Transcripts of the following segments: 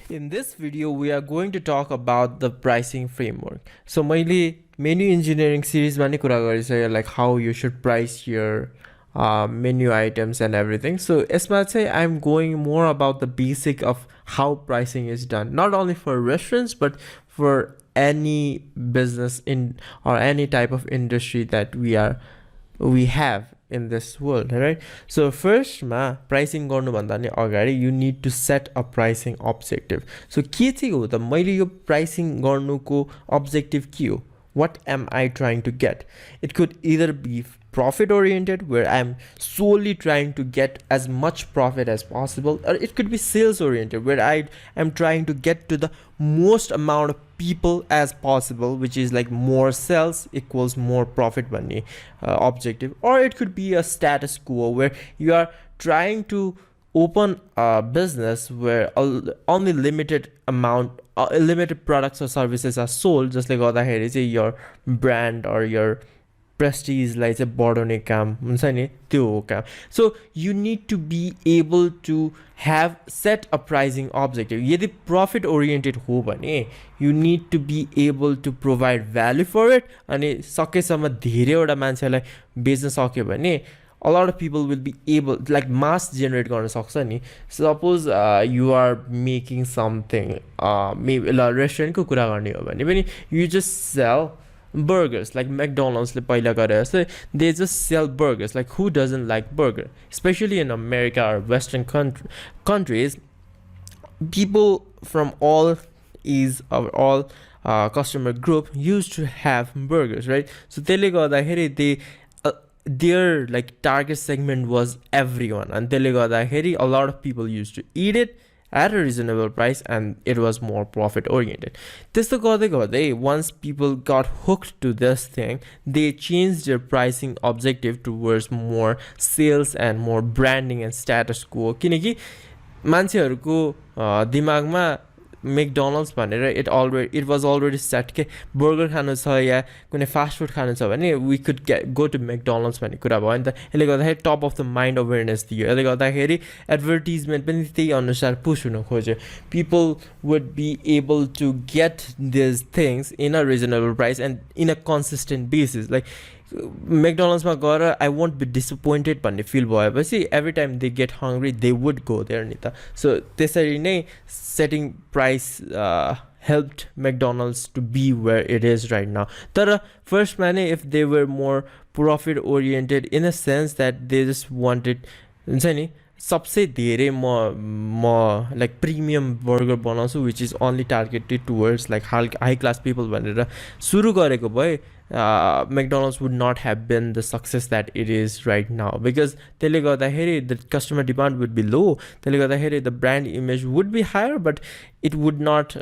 In this video, we are going to talk about the pricing framework. So, mainly menu engineering series mani kura garisake, like how you should price your menu items and everything. So, esma say I'm going more about the basic of how pricing is done, not only for restaurants but for any business in or any type of industry that we have in this world, right? So first pricing गर्नु भन्दा नि अगाडि you need to set a pricing objective. So के चाहिँ हो त मैले यो pricing गर्नुको objective के हो? What am I trying to get? It could either be profit oriented, where I'm solely trying to get as much profit as possible, or it could be sales oriented, where I am trying to get to the most amount of people as possible, which is like more sales equals more profit money objective. Or it could be a status quo, where you are trying to open a business where only limited amount limited products or services are sold, just like your brand or your prestige like a bordone काम हुन्छ नि त्यो हो काम. So you need to be able to have set a pricing objective. यदि profit oriented हो भने you need to be able to provide value for it, अनि सकेसम्म धेरैवटा मान्छेलाई बेच्न सक्यो भने a lot of people will be able like mass generate गर्न सक्छ नि. Suppose you are making something maybe restaurant को कुरा गर्ने हो भने पनि you just sell burgers, like McDonald's they just sell burgers. Like who doesn't like burger? Especially in America or Western countries, people from all is or all customer group used to have burgers, right? So they their like target segment was everyone, and a lot of people used to eat it at a reasonable price, and it was more profit oriented. Once people got hooked to this thing, they changed their pricing objective towards more sales and more branding and status quo. किनकि मान्छेहरुको दिमागमा McDonald's भनेर it was already set के burger खानु छ या कुनै fast food खानु छ भने we could go to McDonald's भन्ने कुरा भयो नि त. यसले गर्दाखेरि top of the mind awareness दियो. यसले गर्दाखेरि advertisement पनि त्यही अनुसार push हुन खोज्यो. People would be able to get these things in a reasonable price and in a consistent basis. Like McDonald's ma gएर I won't be disappointed भन्ने feel भएपछि every time they get hungry they would go there नि त. So त्यसरी नै setting price helped McDonald's to be where it is right now. तर first मा नै if they were more profit oriented in a sense that they just wanted हुन्छ नि सबसे धेरै म like premium burger बनाउँछु which is only targeted towards like high class people भनेर सुरु गरेको भए McDonald's would not have been the success that it is right now, because the customer demand would be low. The brand image would be higher, but it would not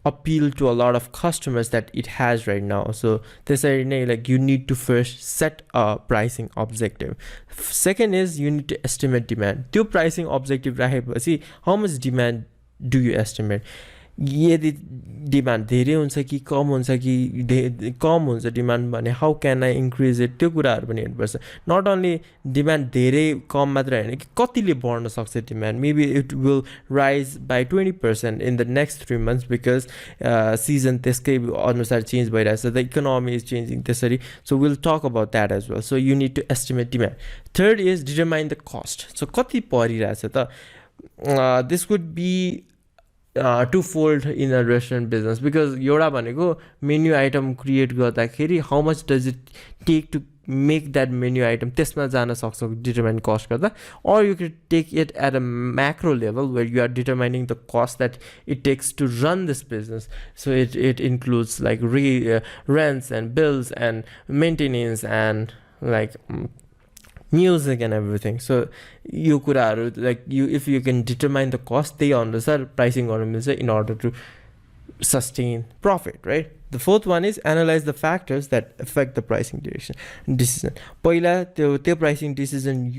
appeal to a lot of customers that it has right now. So like you need to first set a pricing objective. Second is you need to estimate demand. The pricing objective how much demand do you estimate? यदि demand धेरै हुन्छ कि कम हुन्छ कि कम हुन्छ demand भने how can I increase it, त्यो कुराहरू पनि हेर्नुपर्छ. नट ओन्ली डिमान्ड धेरै कम मात्र होइन कि कतिले बढ्न सक्छ demand. Maybe it will rise by 20% in the next 3 months because season त्यसकै अनुसार चेन्ज भइरहेछ. द इकोनोमी इज चेन्जिङ त्यसरी. So will talk about that as well. So you need to estimate demand. Third is determine the cost. सो कति परिरहेछ त. This could be twofold in a restaurant business, because एउटा भनेको menu item create गर्दाखेरि how much does it take to make that menu item त्यसमा जान सक्छ determine cost गर्दा, or you could take it at a macro level where you are determining the cost that it takes to run this business. So it includes like rents and bills and maintenance and like music and everything. So you could like if you can determine the cost, they understand pricing in order to sustain profit, right? The fourth one is analyze the factors that affect the pricing decision. पहिला त्यो pricing decision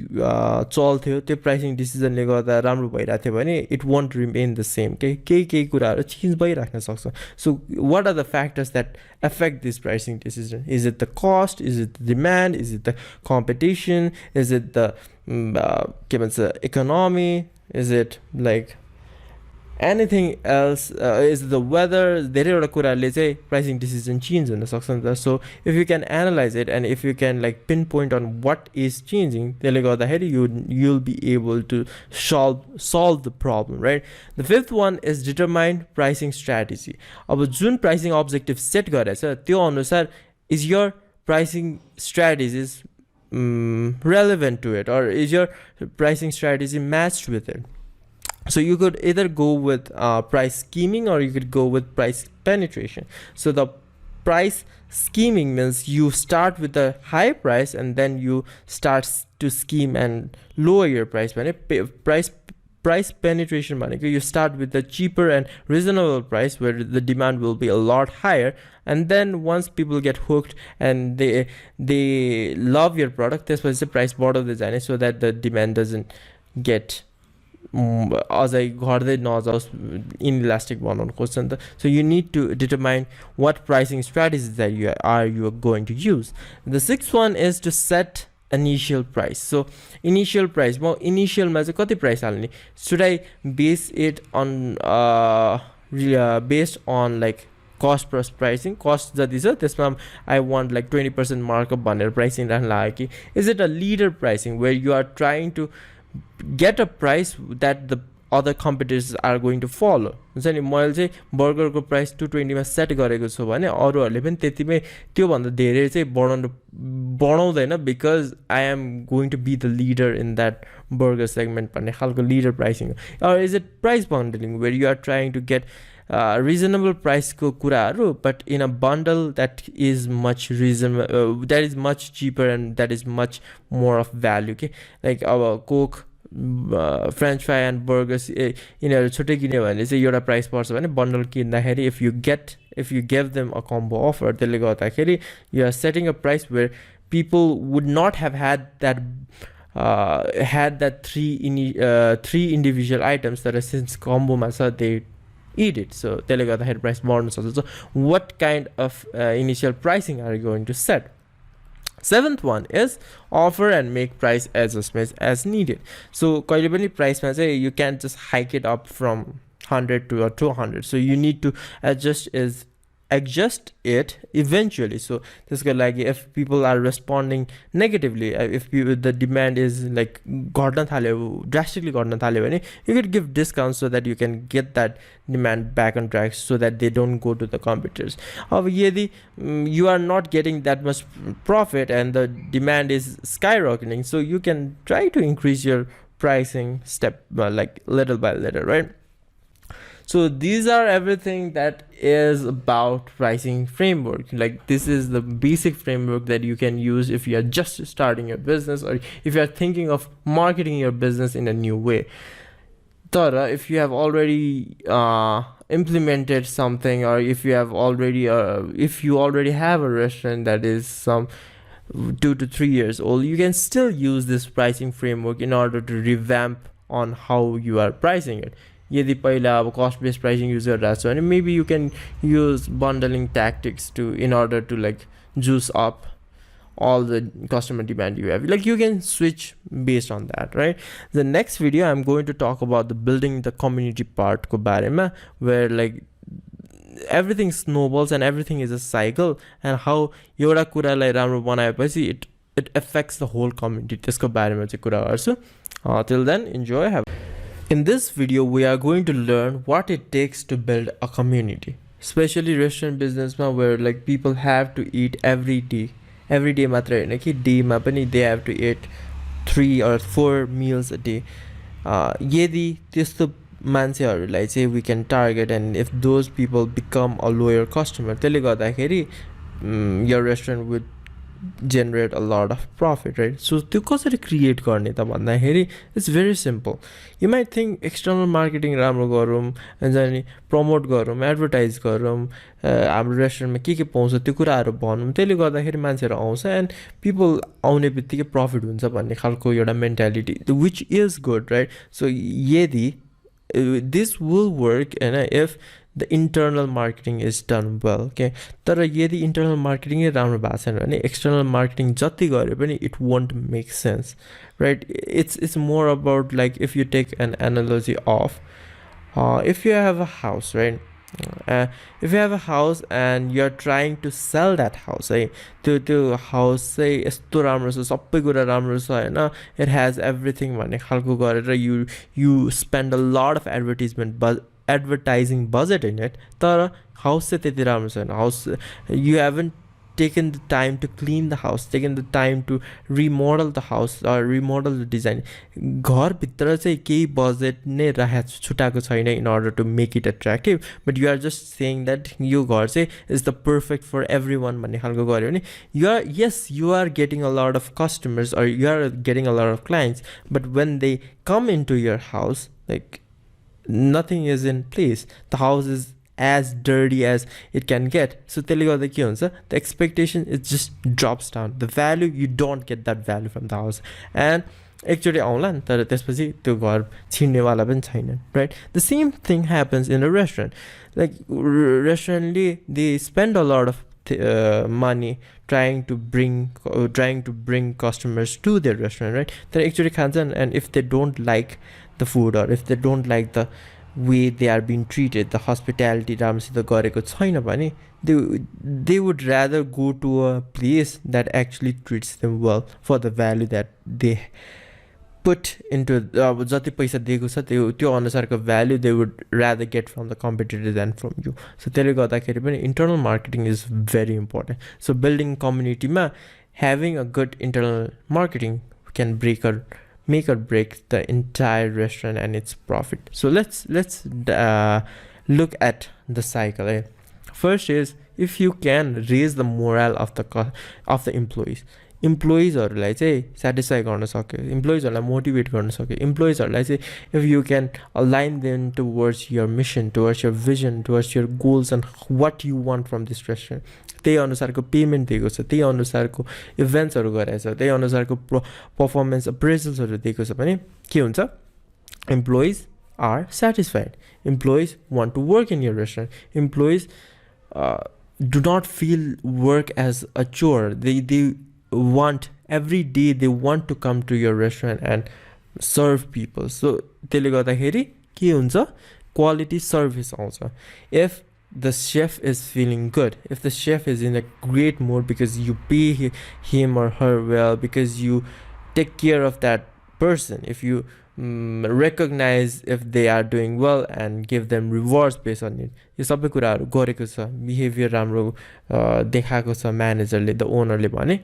चल्थ्यो, त्यो pricing decision ले गर्दा राम्रो भइरहेको थियो भने it won't remain the same. केही कुराहरू चेन्ज भइराख्न सक्छ. So what are the factors that affect this pricing decision? Is it the cost? Is it the demand? Is it the competition? Is it the economy? Is it like anything else is the weather. धेरैवटा कुराले चाहिँ pricing decision change हुन सक्छ नि त. So if you can analyze it and if you can like pinpoint on what is changing, त्यसले गर्दाखेरि you'll be able to solve the problem, right? The fifth one is determine pricing strategy. अब जुन pricing objective set गरेछ त्यो अनुसार is your pricing strategies relevant to it, or is your pricing strategy matched with it? So you could either go with price scheming or you could go with price penetration. So the price scheming means you start with a high price and then you start to scheme and lower your price. Price penetration भनेको you start with the cheaper and reasonable price where the demand will be a lot higher, and then once people get hooked and they love your product, त्यसपछि चाहिँ price बढाउँदै जाने so that the demand doesn't get अझै घट्दै नजाओस्, inelastic बनाउनु खोज्छ नि त. So you need to determine what pricing strategies that you are going to use. The sixth one is to set initial price. So initial price, म initial मा चाहिँ कति price हाल्ने? Should I base it on based on like cost plus pricing? Cost जति छ त्यसमा I want like 20% markup भनेर pricing राख्न लाग्यो कि? Is it a leader pricing where you are trying to get a price that the other competitors are going to follow? हुन्छ नि, मैले चाहिँ बर्गरको प्राइस 220 मा सेट गरेको छु भने अरूहरूले पनि त्यतिमै त्योभन्दा धेरै चाहिँ बढाउँदैन because I am going to be the leader in that burger segment भन्ने खालको leader pricing. Or is it price bundling where you are trying to get reasonable price को कुराहरू but in a bundle that is much reasonable, that is much cheaper and that is much more of value, okay? Like our Coke, French fry and burgers यिनीहरू छुट्टै किन्यो भने चाहिँ एउटा price पर्छ भने बन्डल किन्दाखेरि if you give them a combo offer, त्यसले गर्दाखेरि you are setting a price where people would not have had that three individual items that are since combo मा छ they eat it. So त्यसले गर्दाखेरि price बढ्न सक्छ. So what kind of initial pricing are you going to set? Seventh one is offer and make price adjustments as needed. So कहिले पनि price मा चाहिँ you can't just hike it up from 100 to 200. So you need to adjust it eventually. So त्यसको लागि if people are responding negatively, if the demand is like घट्न थाल्यो, drastically घट्न थाल्यो भने you could give discounts so that you can get that demand back on track so that they don't go to the competitors. अब यदि you are not getting that much profit and the demand is skyrocketing, so you can try to increase your pricing step like little by little, right? So these are everything that is about pricing framework. Like this is the basic framework that you can use if you are just starting your business or if you are thinking of marketing your business in a new way. Tara, if you have already implemented something, or if you already have a restaurant that is some 2 to 3 years old, you can still use this pricing framework in order to revamp on how you are pricing it. यदि पहिला अब cost based pricing use गरिरहेको छ भने maybe you can use bundling tactics in order to like juice up all the customer demand you have. Like you can switch based on that, right? The next video I'm going to talk about the building the community part को बारेमा, where like everything snowballs and everything is a cycle, and how एउटा कुरालाई राम्रो बनाएपछि it affects the whole community. त्यसको बारेमा चाहिँ कुरा गर्छु. Till then, enjoy. In this video, we are going to learn what it takes to build a community, especially restaurant business where like people have to eat every day. Every day matra हैन कि day मा पनि they have to eat 3 or 4 meals a day. यदि त्यस्तो मान्छेहरूलाई चाहिँ we can target, and if those people become a loyal customer, त्यसले गर्दाखेरि your restaurant would generate a lot of profit, right? So त्यो कसरी create गर्ने त भन्दाखेरि it's very simple. You might think external marketing राम्रो गरौँ, अनि promote गरौँ, advertise गरौँ, हाम्रो रेस्टुरेन्टमा के पाउँछ त्यो कुराहरू भनौँ, त्यसले गर्दाखेरि मान्छेहरू आउँछ and people आउने बित्तिकै profit हुन्छ भन्ने खालको एउटा mentality, which is good, right? So यदि this will work and if the internal marketing is done well, okay? तर यदि internal marketing राम्रो भएको छैन भने external marketing जति गरे पनि it won't make sense, right? It's more about like if you take an analogy of if you have a house, right? uh, if you have a house and you're trying to sell that house, त्यो house चाहिँ यस्तो राम्रो छ, सबै कुरा राम्रो छ होइन, it has everything भन्ने खालको गरेर you spend a lot of advertising budget in it, तर house चाहिँ त्यति राम्रो छैन. House, you haven't taken the time to clean the house, taken the time to remodel the house or remodel the design. घरभित्र चाहिँ केही budget नै राखेको छुटाएको छैन in order to make it attractive, but you are just saying that यो घर चाहिँ is the perfect for everyone भन्ने खालको गऱ्यो भने you are getting a lot of customers or you are getting a lot of clients, but when they come into your house, like nothing is in place. The house is as dirty as it can get. So त्यसले गर्दा के हुन्छ, the expectation, it just drops down. The value, you don't get that value from the house. And एकचोटि आउला नि तर त्यसपछि त्यो घर छिर्नेवाला पनि छैन, right? The same thing happens in a restaurant. Like restaurantले they spend a lot of money trying to bring customers to their restaurant, right? तर एकचोटि खान्छन्, and if they don't like the food or if they don't like the way they are being treated, the hospitality राम्रोसित गरेको छैन भने they would rather go to a place that actually treats them well for the value that they put into अब जति पैसा दिएको छ त्यो अनुसारको value they would rather get from the competitor than from you. So त्यसले गर्दाखेरि पनि internal marketing is very important. So building community मा having a good internal marketing can make or break the entire restaurant and its profit. So let's look at the cycle. First is, if you can raise the morale of the employees चाहिँ satisfy गर्न सक्यो, employeesहरूलाई motivate गर्न सक्यो, employeesहरूलाई चाहिँ if you can align them towards your mission, towards your vision, towards your goals and what you want from this restaurant, त्यही अनुसारको payment दिएको छ, त्यही अनुसारको इभेन्ट्सहरू गराएको छ, त्यही अनुसारको पर्फर्मेन्स अप्रेजल्सहरू दिएको छ भने के हुन्छ, employees are satisfied, employees want to work in your restaurant, employees do not feel work as a chore, they want every day, they want to come to your restaurant and serve people. So त्यसले गर्दाखेरि के हुन्छ, quality service आउँछ. If the chef is feeling good, if the chef is in a great mood because you pay him or her well, because you take care of that person, if you recognize if they are doing well and give them rewards based on it, यो सबै कुराहरू गरेको छ, behaviour राम्रो देखाएको छ म्यानेजरले, the ओनरले भने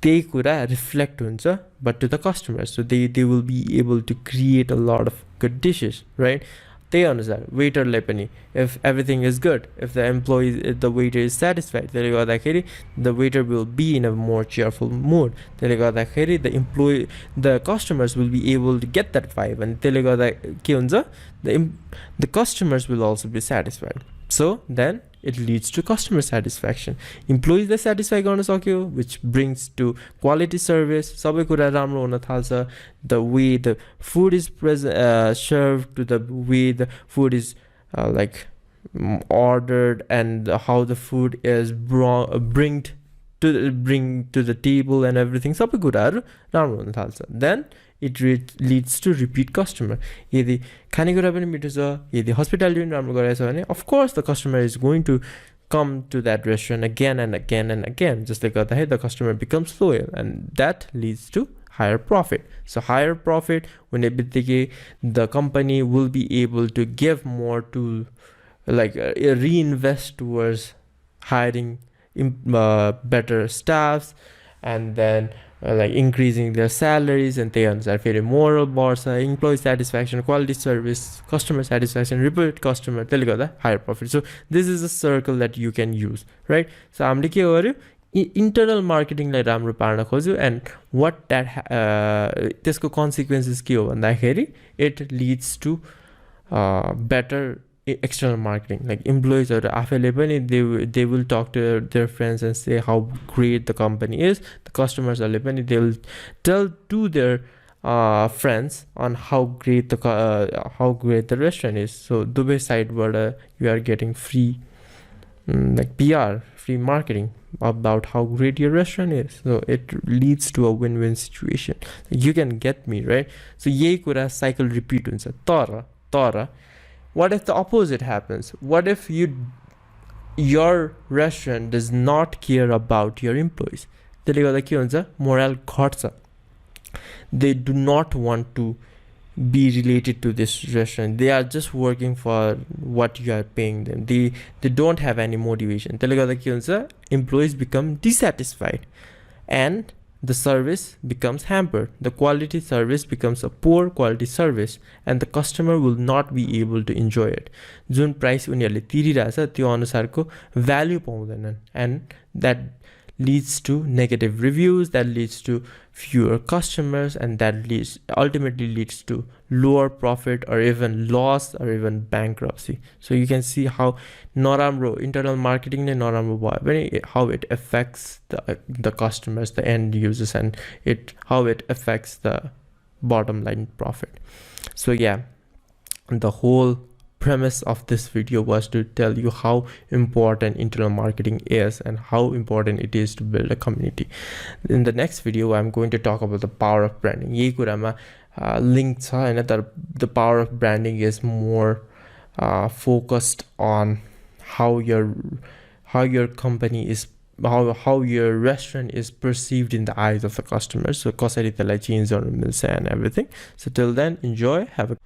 त्यही कुरा रिफ्लेक्ट हुन्छ but to the customers, so they will be able to create a lot of good dishes, right? त्यही अनुसार वेटरलाई पनि, if everything is good, if the waiter is satisfied, त्यसले गर्दाखेरि the waiter will be in a more cheerful mood, त्यसले गर्दाखेरि the customers will be able to get that vibe, and त्यसले गर्दा के हुन्छ, the customers will also be satisfied. So then it leads to customer satisfaction. Employees they satisfy गर्न सक्यो, which brings to quality service, सबै कुरा राम्रो हुन थाल्छ, the way the food is served, to the way the food is ordered, and how the food is bring to the table and everything, सबै कुराहरू राम्रो हुन थाल्छ. Then it leads to repeat customer. यदि खानेकुरा पनि मिठो छ, यदि hospitality पनि राम्रो गरेछ भने of course the customer is going to come to that restaurant again and again and again. Just like that, the customer becomes loyal, and that leads to higher profit. So higher profit, when the company will be able to give more to reinvest towards hiring better staffs, and then increasing their salaries, and they are very moral bars, employee satisfaction, quality service, customer satisfaction, repeat customer, higher profit. So this is a circle that you can use, right? So हामीले के गर्यो, internal marketing लाई राम्रो पार्न खोज्यो, and what that त्यसको consequences के हो भन्दाखेरि it leads to better external marketing. Like employees or they will talk to their friends and say how great the company is. The customers are they will tell to their friends on how great the restaurant is. So Dubai side where you are getting free PR, free marketing about how great your restaurant is. So it leads to a win-win situation. You can get me, right? So यही कुरा cycle repeat हुन्छ. तर what if the opposite happens? What if your restaurant does not care about your employees? त्यसले गर्दा के हुन्छ, moral घट्छ. They do not want to be related to this restaurant. They are just working for what you are paying them. They don't have any motivation. त्यसले गर्दा के हुन्छ, employees become dissatisfied and the service becomes hampered. The quality service becomes a poor quality service and the customer will not be able to enjoy it. जुन price उनीहरूले तिरिरहेछ त्यो अनुसारको value पाउँदैनन्, and that leads to negative reviews, that leads to fewer customers, and that ultimately leads to lower profit or even loss or even bankruptcy. So you can see how naramro internal marketing ne naramro bhayo, how it affects the customers, the end users, and how it affects the bottom line profit. So yeah, the whole premise of this video was to tell you how important internal marketing is and how important it is to build a community. In the next video, I'm going to talk about the power of branding. Yei kurama link cha haina, tar the power of branding is more focused on how your company is, how your restaurant is perceived in the eyes of the customers. So kasari telai change garnu milcha and everything. So till then, enjoy, have a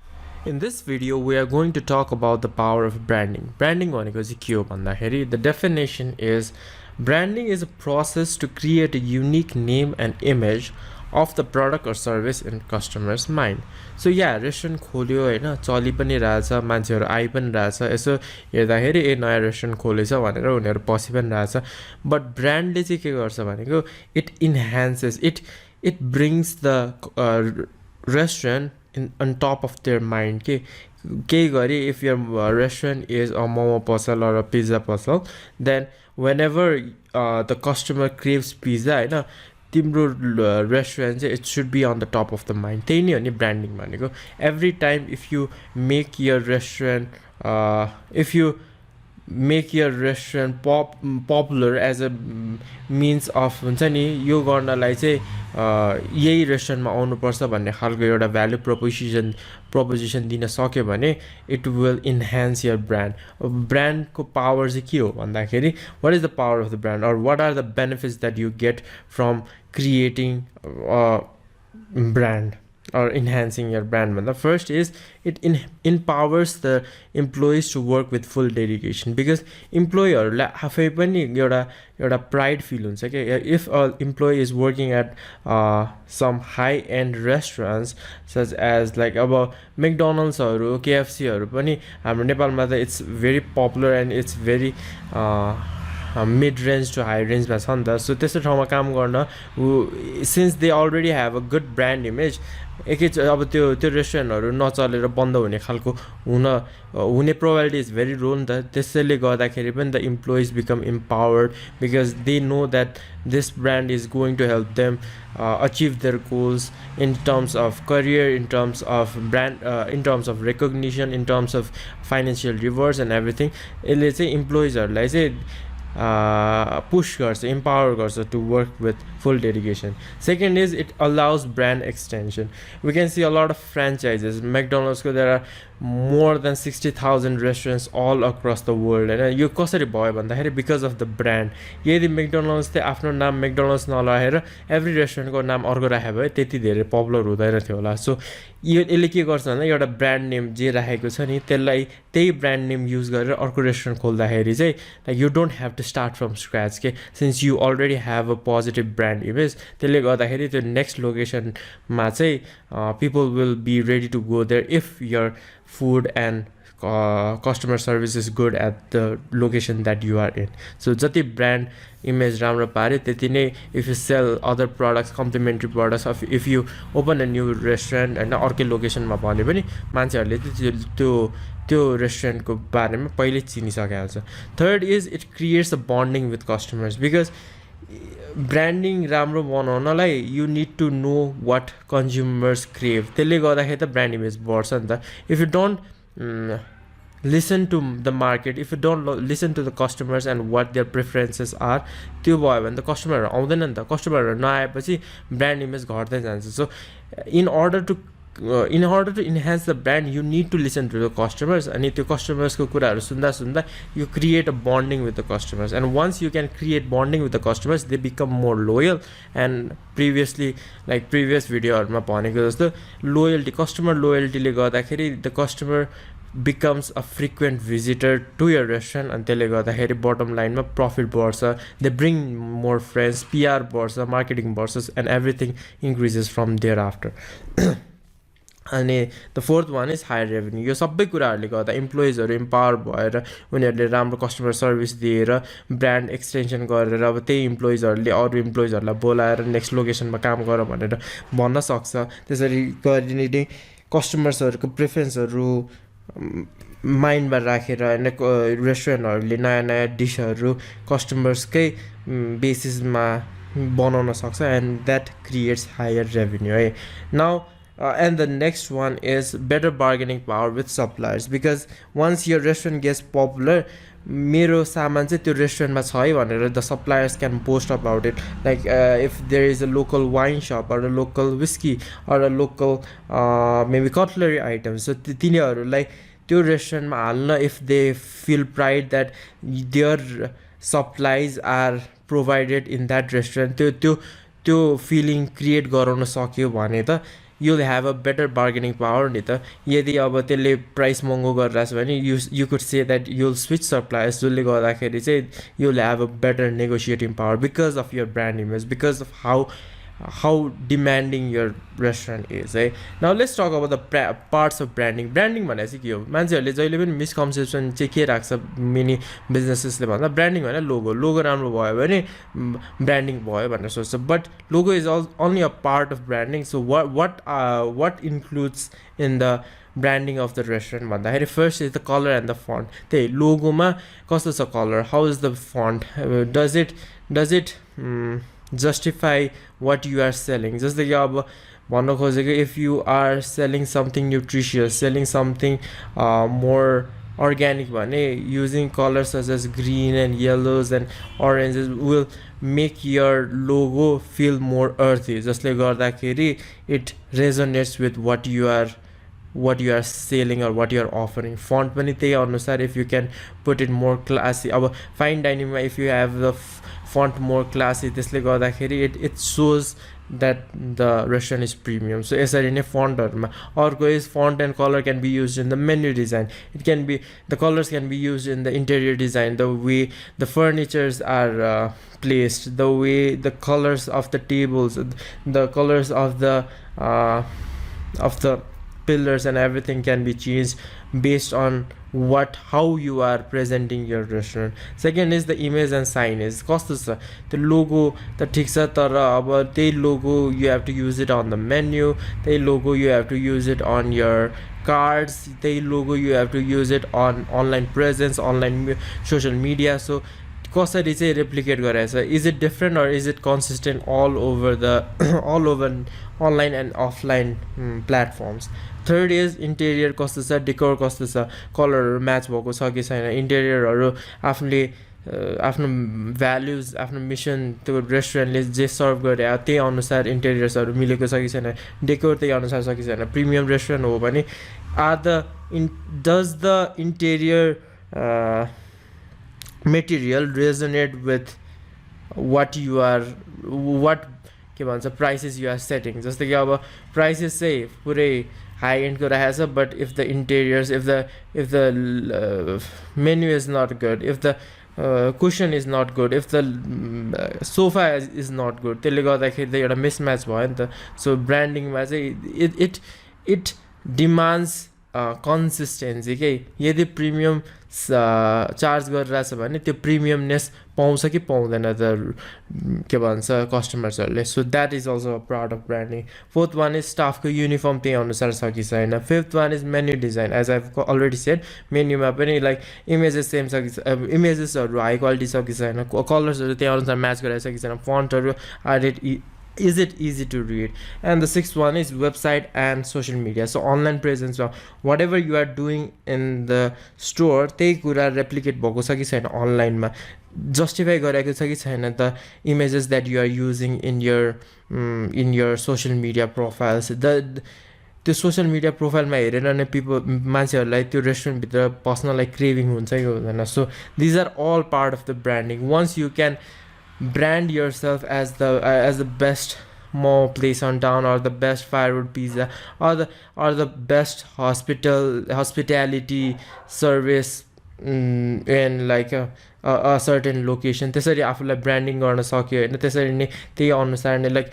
In this video, we are going to talk about the power of branding. Branding भनेको चाहिँ के हो भन्दाखेरि, the definition is branding is a process to create a unique name and image of the product or service in customer's mind. So yeah, restaurant खोल्यो हैन, चलि पनि रहेछ, मान्छेहरु आइ पनि रहेछ, यसो हेर्दाखेरि ए नयाँ रेस्टुरेन्ट खोलेछ भनेर उनीहरु पसि पनि रहेछ. बट ब्रान्डले चाहिँ के गर्छ भनेको, it enhances, it brings the restaurant on top of their mind. If your restaurant is a momo pasal or a pizza pasal, then whenever the customer craves pizza, timro restaurant, it should be on the top of the mind. Branding maneko. Every time if you make your restaurant popular as a means of हुन्छ नि, यो गर्नलाई चाहिँ यही रेस्टुरेन्टमा आउनुपर्छ भन्ने खालको एउटा भ्यालु प्रोपोजिसन दिन सक्यो भने it will enhance your brand. ब्रान्डको पावर चाहिँ के हो भन्दाखेरि, what is the power of the brand, or what are the benefits that you get from creating a brand or enhancing your brand? The first is it empowers the employees to work with full dedication, because employerलाई आफै पनि एउटा pride feel हुन्छ के. If an employee is working at some high end restaurants such as like अब McDonald's हरू, KFC हरू पनि हाम्रो नेपालमा त it's very popular and it's very mid range to high range मा छ नि त. So त्यस्तो ठाउँमा काम गर्न, since they already have a good brand image, अब त्यो रेस्टुरेन्टहरु नचलेर बन्द हुने खालको हुने probability is very low नि त. त्यसैले गर्दाखेरि पनि the employees become empowered because they know that this brand is going to help them achieve their goals in terms of career, in terms of brand, in terms of recognition, in terms of financial rewards and everything. यसले चाहिँ employeesहरुलाई चाहिँ push गर्छ, empower गर्छ to work with full dedication. Second is it allows brand extension. We can see a lot of franchises. McDonald's, there are more than 60,000 restaurants all across the world, and यो कसरी भयो भन्दाखेरि because of the brand. यदि McDonald's चाहिँ आफ्नो नाम McDonald's नलाएर every restaurant को नाम अर्को राखे भए त्यति धेरै पपुलर हुँदैन थियो होला. सो यसले के गर्छ भन्दा एउटा ब्रान्ड नेम जे राखेको छ नि त्यसलाई त्यही ब्रान्ड नेम युज गरेर अर्को रेस्टुरेन्ट खोल्दाखेरि चाहिँ like you don't have to start from scratch के, since you already have a positive brand image. त्यसले गर्दाखेरि त्यो next location मा चाहिँ people will be ready to go there if your food and customer service is good at the location that you are in. So जति brand image राम्रो पारे त्यति नै, if you sell other products, complementary products, if you open a new restaurant and अर्कै लोकेसनमा भने पनि मान्छेहरूले त्यो रेस्टुरेन्टको बारेमा पहिले चिनिसकेको हुन्छ. Third is it creates a bonding with customers, because branding राम्रो बनाउनलाई you need to know what consumers crave. त्यसले गर्दाखेरि त brand image बढ्छ नि त. If you don't listen to the market, if you don't listen to the customers and what their preferences are, त्यो भयो भने त कस्टमरहरु आउँदैन नि त. कस्टमरहरु नआएपछि brand image घट्दै जान्छ. So in order to in order to enhance the brand, you need to listen to the customers, and त्यो customers को कुराहरु सुन्दा सुन्दा you create a bonding with the customers, and once you can create bonding with the customers, they become more loyal. And previously, like previous video हरुमा भनेको जस्तो loyalty, customer loyalty ले गर्दाखेरि the customer becomes a frequent visitor to your restaurant, and त्यसले गर्दाखेरि bottom line मा profit बढ्छ, they bring more friends, PR बढ्छ, marketing बढ्छ, and everything increases from thereafter. अनि the fourth one is higher revenue. यो सबै कुराहरुले गर्दा इम्प्लोइजहरु इम्पावर भएर उनीहरुले राम्रो कस्टमर सर्भिस दिएर ब्रान्ड एक्सटेन्सन गरेर अब त्यही इम्प्लोइजहरुले अरु इम्प्लोइजहरुलाई बोलाएर नेक्स्ट लोकेसनमा काम गर भनेर भन्न सक्छ. त्यसरी गरिने कस्टमर्सहरुको प्रेफरेन्सहरु माइन्डमा राखेर हैन रेस्टुरेन्टहरुले नयाँ नयाँ डिशहरु कस्टमर्सकै बेसिसमा बनाउन सक्छ, and that creates higher revenue, है. Now and the next one is better bargaining power with suppliers, because once your restaurant gets popular, मेरो सामान चाहिँ त्यो रेस्टुरेन्टमा छ है भनेर the suppliers can boast about it. Like if there is a local wine shop or a local whiskey or a local maybe cutlery items, so तिनीहरुलाई त्यो रेस्टुरेन्टमा हाल्न, if they feel pride that their supplies are provided in that restaurant, त्यो feeling create गराउन सक्यो भने त you'll have a better bargaining power नि त. यदि अब त्यसले प्राइस महँगो गरिरहेछ भने you could say that you'll switch suppliers, जसले गर्दाखेरि चाहिँ you'll have a better negotiating power because of your brand image, because of how demanding your restaurant is, है. Now let's talk about the parts of branding. Branding भने चाहिँ के हो? मान्छेहरुले जहिले पनि मिसकन्सेप्सन चाहिँ के राख्छ मेनी बिजनेसेसले भन्दा ब्रान्डिङ भने लोगो राम्रो भयो भने ब्रान्डिङ भयो भनेर सोच्छ, but logo is only a part of branding. So what includes in the branding of the restaurant भन्दाखेरि first is the color and the font. त्यही लोगोमा कस्तो छ colour, how is the font, does it justify what you are selling. जस्तै कि अब भन्न खोजेको, if you are selling something nutritious, selling something more organic भने using colors such as green and yellows and oranges will make your logo feel more earthy, जसले गर्दाखेरि it resonates with what you are selling or what you are offering. Font पनि त्यही अनुसार, if you can put it more classy, अब fine dining मा if you have the font more classy, त्यसले गर्दाखेरि it shows that the restaurant is premium. So यसरी नै फन्टहरुमा अर्को is font and color can be used in the menu design. It can be, the colors can be used in the interior design, the way the furnitures are placed, the way the colors of the tables, the colors of the pillars and everything can be changed based on how you are presenting your restaurant. Second is the image and signage. कस्तो छ त्यो logo त ठीक छ, तर अब त्यही logo you have to use it on the menu, त्यही logo you have to use it on your cards, त्यही logo you have to use it on online presence, online social media. So कसरी चाहिँ replicate गरेछ, is it different or is it consistent all over the all over online and offline platforms. Third is interior कस्तो छ, decor कस्तो छ, कलरहरु match भएको छ कि छैन, इन्टेरियरहरु आफ्नो भ्यालुज, आफ्नो मिसन, त्यो रेस्टुरेन्टले जे सर्भ गरे त्यही अनुसार इन्टेरियर्सहरु मिलेको छ कि छैन, डेकोर त्यही अनुसार छ कि छैन. प्रिमियम रेस्टुरेन्ट हो भने does the interior material resonate with what के भन्छ prices you are setting. जस्तै कि अब prices चाहिँ पुरै high end को रहेछ, but if the interiors, if the menu is not good, if the cushion is not good, if the sofa is not good, त्यसले गर्दाखेरि त एउटा mismatch भयो नि त. So branding मा चाहिँ it demands consistency के, यदि प्रिमियम चार्ज गरिरहेछ भने त्यो प्रिमियमनेस पाउँछ कि पाउँदैन त के भन्छ कस्टमर्सहरुले. So that is also a part of branding. Fourth one is staff को युनिफर्म त्यही अनुसार छ कि छैन. Fifth one is menu design. As I've already said, menu मा पनि like images same छ कि imagesहरु high quality छ कि छैन, कलर्सहरु त्यही अनुसार म्याच गरेछ कि छैन, फन्टहरु is it easy to read. And the sixth one is website and social media. So online presence, whatever you are doing in the store त्यही कुरा replicate भएको छ कि छैन online मा, justify गरेको छ कि छैन the images that you are using in your social media profiles, त्यो सोसियल मिडिया प्रोफाइलमा हेरेर नै मान्छेहरूलाई त्यो रेस्टुरेन्टभित्र पस्नलाई क्रेभिङ हुन्छ कि हुँदैन. So these are all part of the branding. Once you can brand yourself as the best mall place on town, or the best firewood pizza, or the best hospitality service in like a certain location, त्यसरी आफूलाई branding गर्न सक्यो होइन. त्यसरी नै त्यही अनुसार नै like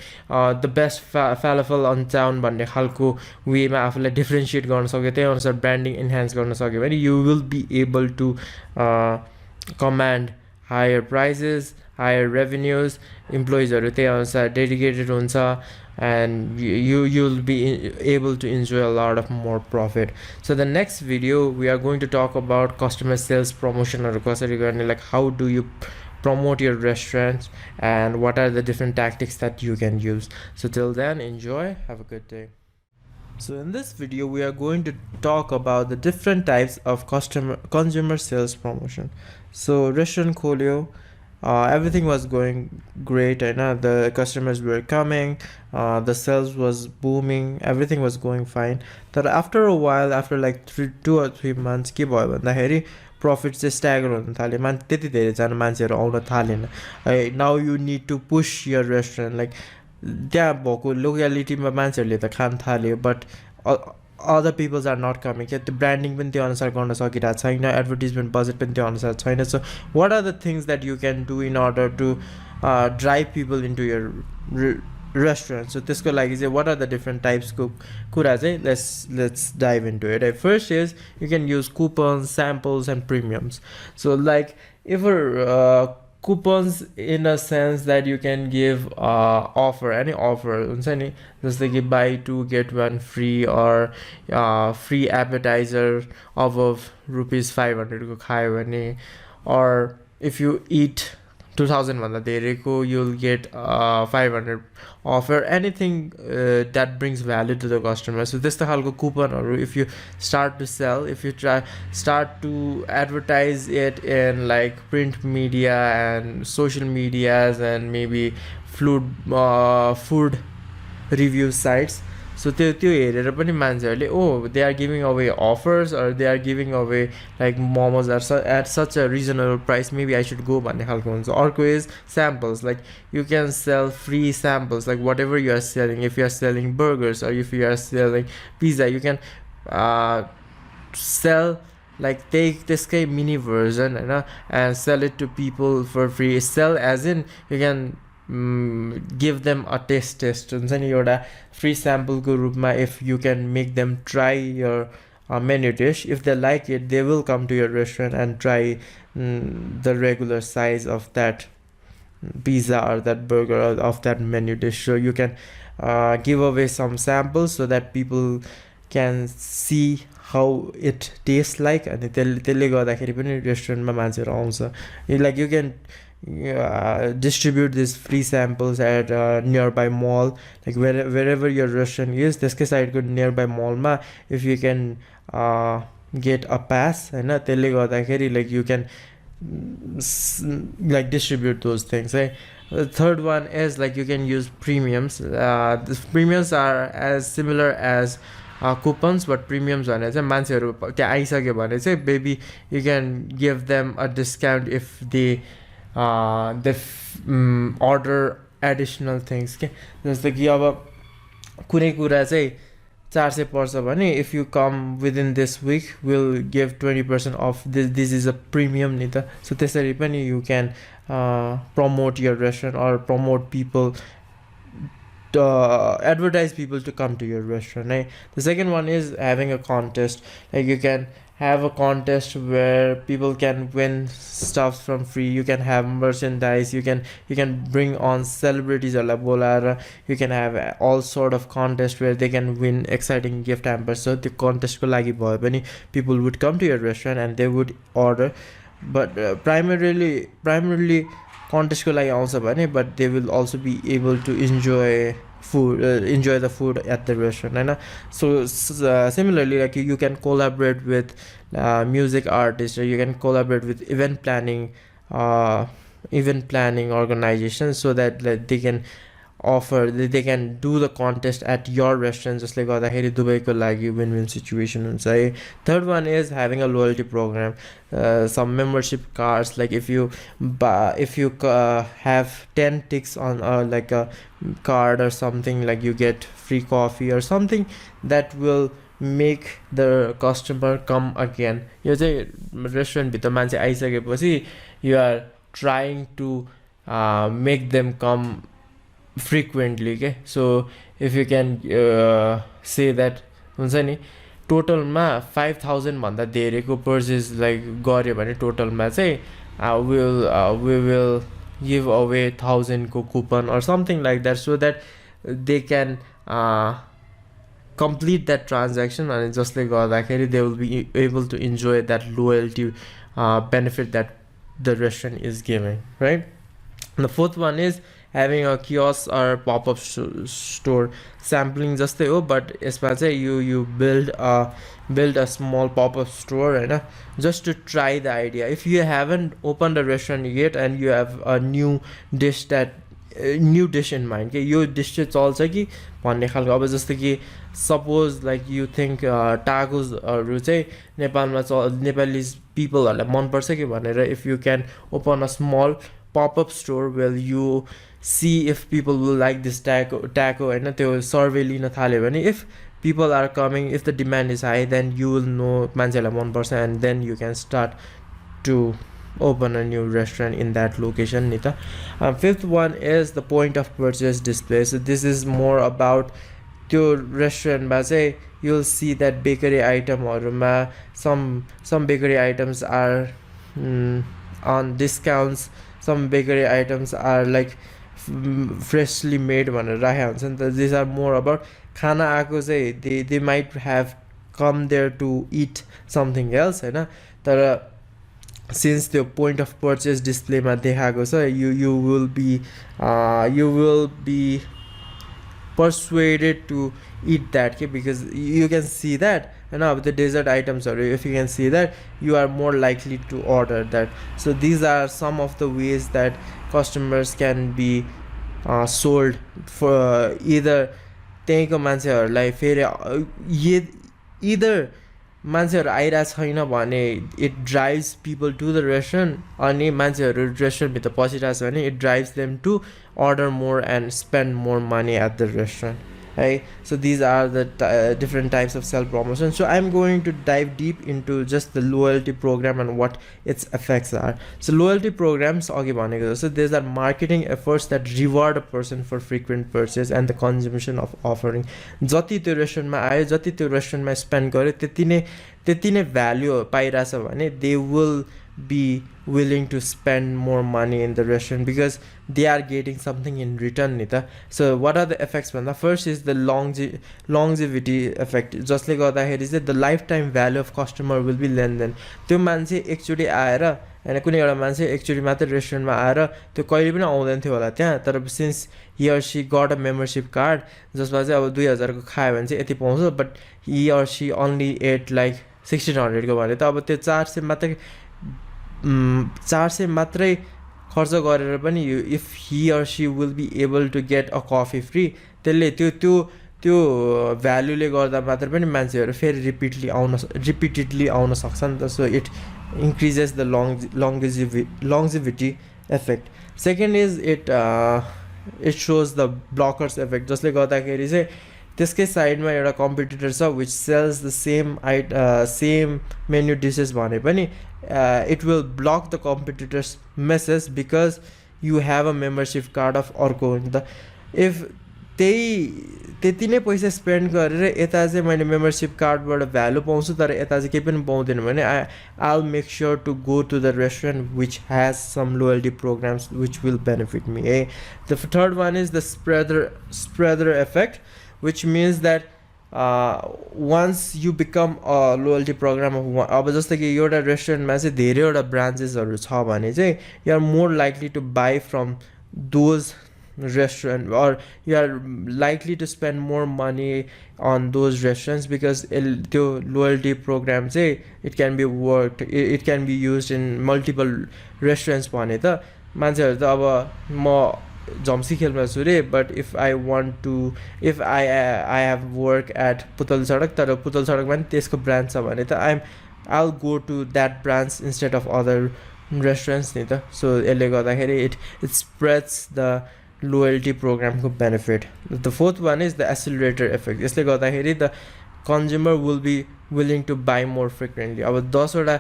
the best falafel on town भन्ने खालको वेमा आफूलाई डिफ्रेन्सिएट गर्न सक्यो, त्यही अनुसार ब्रान्डिङ इन्हान्स गर्न सक्यो भने you will be able to command higher prices, higher revenues, employeesहरू त्यही अनुसार डेडिकेटेड हुन्छ, and you'll be able to enjoy a lot of more profit. So the next video we are going to talk about customer sales promotion or कसरी गर्ने, like how do you promote your restaurants and what are the different tactics that you can use. So till then, enjoy, have a good day. So in this video we are going to talk about the different types of consumer sales promotion. So restaurant kholyo, everything was going great, and the customers were coming, the sales was booming, everything was going fine. But after a while, after like 2 or 3 months, के भयो भन्दाखेरि profits चाहिँ stagger हुन थाल्यो. त्यति धेरै जना मान्छेहरू आउन थालेन. Now you need to push your restaurant, like त्यहाँ भएको लोकेलिटीमा मान्छेहरूले त खान थाल्यो, but other peoples are not coming. त्यो ब्रान्डिङ पनि त्यो अनुसार गर्न सकिरहेको छैन, एडभर्टिजमेन्ट बजेट पनि त्यो अनुसार छैन. So what are the things that you can do in order to drive people into your restaurant. So त्यसको लागि चाहिँ वाट आर द डिफ्रेन्ट टाइप्सको कुरा चाहिँ let's dive into it. First is you can use coupons, samples and premiums. So like if coupons in a sense that you can give offer, any offer हुन्छ नि, जस्तै कि buy 2 get 1 free, or free appetizer above ₹500 को खायो भने, or if you eat 2000 भन्दा धेरैको you'll get 500 offer, anything that brings value to the customer. So त्यस्तो खालको कुपनहरू if you start to sell, if you start to advertise it in like print media and social medias and maybe food review sites, so त्यो हेरेर पनि मान्छेहरूले they are giving away offers, or they are giving away like momos at such a reasonable price, maybe I should go भन्ने खालको हुन्छ. अर्को is samples, like you can sell free samples, like whatever you are selling. If you are selling burgers, or if you are selling pizza, you can sell, like take त्यसकै mini version and sell it to people for free. Sell as in you can give them a test हुन्छ नि, एउटा free sample को रूपमा. If you can make them try your menu dish, if they like it, they will come to your restaurant and try the regular size of that pizza or that burger or of that menu dish. So you can give away some samples so that people can see how it tastes like, and त्यसले गर्दाखेरि पनि रेस्टुरेन्टमा मान्छेहरू आउँछ. Like you can distribute these free samples at nearby mall, like wherever your restaurant is, त्यसकै साइडको nearby mallमा if you can get a pass होइन, त्यसले गर्दाखेरि like you can like distribute those things, right? The third one is like you can use premiums. The premiums are as similar as coupons, but premiums भने चाहिँ मान्छेहरू त्यहाँ आइसक्यो भने चाहिँ maybe you can give them a discount if they order additional things के. जस्तो कि अब कुनै कुरा चाहिँ 400 पर्छ भने if you come within this week we'll give 20% off. This is a premium नि त. So त्यसरी पनि you can promote your restaurant or promote people, advertise people to come to your restaurant, right? The second one is having a contest. Like you can have a contest where people can win stuff from free. You can have merchandise, you can bring on celebrities or bolara. You can have all sort of contest where they can win exciting gift hampers. So the contest ko lagi bhayo bhane people would come to your restaurant and they would order, but primarily contest ko lagi आउँछ भने, but they will also be able to enjoy the food at the restaurant, right? So similarly, like you can collaborate with music artists, or you can collaborate with event planning organizations, so that they can offer, they can do the contest at your restaurant जसले गर्दाखेरि दुवैको लागि win-win situation हुन्छ है. Third one is having a loyalty program, some membership cards, like if you have 10 ticks on like a card or something, like you get free coffee or something that will make the customer come again. यो चाहिँ restaurant भित्र मान्छे आइसकेपछि you are trying to make them come frequently, okay? So if you can say that हुन्छ नि टोटलमा 5000 भन्दा धेरैको purchase like गर्यो भने टोटलमा चाहिँ we will give away 1000 को coupon or something like that, so that they can complete that transaction, and जसले गर्दाखेरि they will be able to enjoy that loyalty benefit that the restaurant is giving, right? And the fourth one is having a kiosk or pop-up store. Sampling जस्तै हो, but यसमा चाहिँ you build a small pop-up store, right? Just to try the idea. If you haven't opened a restaurant yet and you have a new dish in mind, okay, यो dish चाहिँ चल्छ कि भन्ने खालको. अब जस्तो कि suppose like you think tacos हरू चाहिँ नेपालमा नेपाली पिपलहरूलाई मनपर्छ कि भनेर, if you can open a small pop-up store where you see if people will like this taco हैन, त्यो सर्वे लिन थाल्यो भने if people are coming, if the demand is high, then you will know मान्छेलाई मनपर्छ, and then you can start to open a new restaurant in that location नि त. Fifth one is the point of purchase display. So this is more about त्यो रेस्टुरेन्टमा चाहिँ you'll see that bakery itemहरूमा some bakery items are on discounts, some bakery items are like freshly made भनेर राखेको हुन्छ नि त. These are more about खाना आएको चाहिँ they might have come there to eat something else हैन, तर since the point of purchase display मा देखाएको छ, you will be persuaded to eat that, okay? Because you can see that, and now the dessert items, or if you can see that, you are more likely to order that. So these are some of the ways that customers can be sold for either त्यहीँको मान्छेहरूलाई फेरि either मान्छेहरू आइरहेको छैन भने it drives people to the restaurant, अनि मान्छेहरू restaurant भित्र पसिरहेको छ भने it drives them to order more and spend more money at the restaurant, right? So these are the different types of self promotion. So I'm going to dive deep into just the loyalty program and what its effects are. So loyalty programs अघि भनेको जस्तो, these are marketing efforts that reward a person for frequent purchase and the consumption of offering. जति त्यो रेस्टुरेन्टमा आयो, जति त्यो रेस्टुरेन्टमा स्पेन्ड गर्यो, त्यति नै भ्याल्यु पाइरहेछ भने they will be willing to spend more money in the restaurant because they are getting something in return नि त. So what are the effects भन्दा, first is the longevity effect. जसले गर्दाखेरि चाहिँ the lifetime value of customer will be less than. त्यो मान्छे एकचोटि आएर हैन, कुनै एउटा मान्छे एकचोटि मात्र रेस्टुरेन्टमा आएर त्यो कहिले पनि आउँदैन थियो होला त्यहाँ, तर since he or she got a membership card जसमा चाहिँ अब 2000 को खायो भने चाहिँ यति पाउँछ, but he or she only ate like 1600 को भने त अब त्यो 400 मात्रै खर्च गरेर पनि if he or she will be able to get a coffee free, त्यसले त्यो भ्यालुले गर्दा मात्र पनि मान्छेहरू फेरि repeatedly आउन सक्छ नि त. So it increases the longevity effect. Second is it shows the blockers effect, जसले गर्दाखेरि चाहिँ त्यसकै साइडमा एउटा कम्पिटिटर छ which sells the same menu dishes भने पनि it will block the competitor's message because you have a membership card of अर्को नि त. if त्यति नै पैसा स्पेन्ड गरेर यता चाहिँ मैले मेम्बरसिप कार्डबाट भ्यालु पाउँछु तर यता चाहिँ केही पनि पाउँदैन भने I'll make sure to go to the restaurant which has some loyalty programs which will benefit me. The third one is the spreader effect, which means that once you become a loyalty program of one, अब जस्तो कि एउटा रेस्टुरेन्टमा चाहिँ धेरैवटा ब्रान्चेसहरू छ भने चाहिँ you are more likely to buy from those restaurant, or you are likely to spend more money on those restaurants because त्यो loyalty program चाहिँ it can be used in multiple restaurants भने त मान्छेहरू त अब म जम्सी खेलमा छु रे but if I want to if I have work at Putalisadak तर पुतल सडकमा पनि त्यसको ब्रान्च छ भने त I'll go to that branch instead of other restaurants नि त सो यसले गर्दाखेरि it spreads the loyalty program को benefit. The fourth one is the accelerator effect. यसले गर्दाखेरि the consumer will be willing to buy more frequently. अब 10 वटा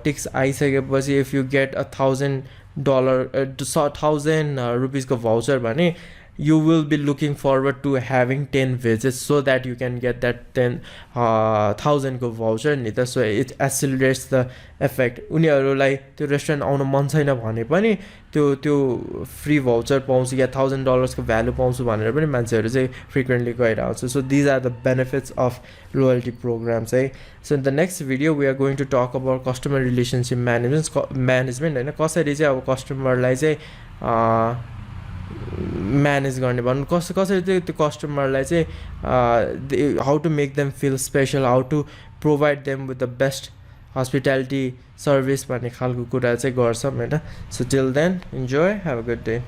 ticks आइसकेपछि if you get $1,000 rupees को voucher भने you will be looking forward to having 10 visits so that you can get that 10,000 को voucher नि त so it accelerates the effect. उनीहरूलाई त्यो रेस्टुरेन्ट आउन मन छैन भने पनि त्यो फ्री भाउचर पाउँछु या $1,000 को भ्यालु पाउँछु भनेर पनि मान्छेहरू चाहिँ फ्रिक्वेन्टली गएर आउँछ. So these are the benefits of loyalty programs है. So in the next video we are going to talk about customer relationship management होइन कसरी चाहिँ अब कस्टमरलाई चाहिँ म्यानेज गर्ने भन्नु कसरी चाहिँ त्यो कस्टमरलाई चाहिँ how to make them feel special how to provide them with the best hospitality service भन्ने खालको कुरा चाहिँ गर्छौँ होइन. So till then enjoy have a good day.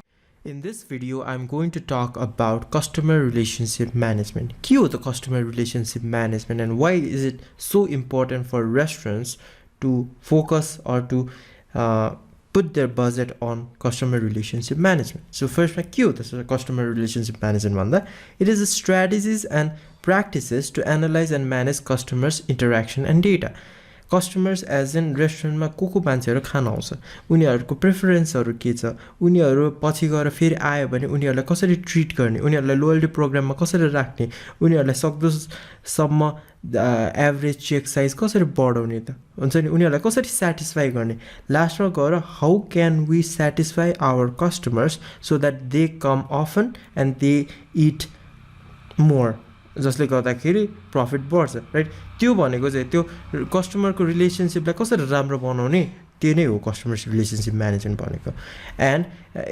In this video, I'm going to talk about customer relationship management. के हो त customer relationship management and why is it so important for restaurants to focus or to put their budget on customer relationship management. So first, के हो त customer relationship management भन्दा it is the strategies and practices to analyze and manage customers interaction and data. Customers as an रेस्टुरेन्टमा को मान्छेहरू खान आउँछ उनीहरूको प्रेफरेन्सहरू के छ उनीहरू पछि गएर फेरि आयो भने उनीहरूलाई कसरी ट्रिट गर्ने उनीहरूलाई लोयल्टी प्रोग्राममा कसरी राख्ने उनीहरूलाई सक्दोसम्म एभरेज चेक साइज कसरी बढाउने त हुन्छ नि उनीहरूलाई कसरी सेटिस्फाई गर्ने लास्टमा गएर how can we satisfy our customers so that they come often and they eat more जसले गर्दाखेरि प्रफिट बढ्छ राइट. त्यो भनेको चाहिँ त्यो कस्टमरको रिलेसनसिपलाई कसरी राम्रो बनाउने त्यो नै हो कस्टमर रिलेसनसिप म्यानेजमेन्ट भनेको. And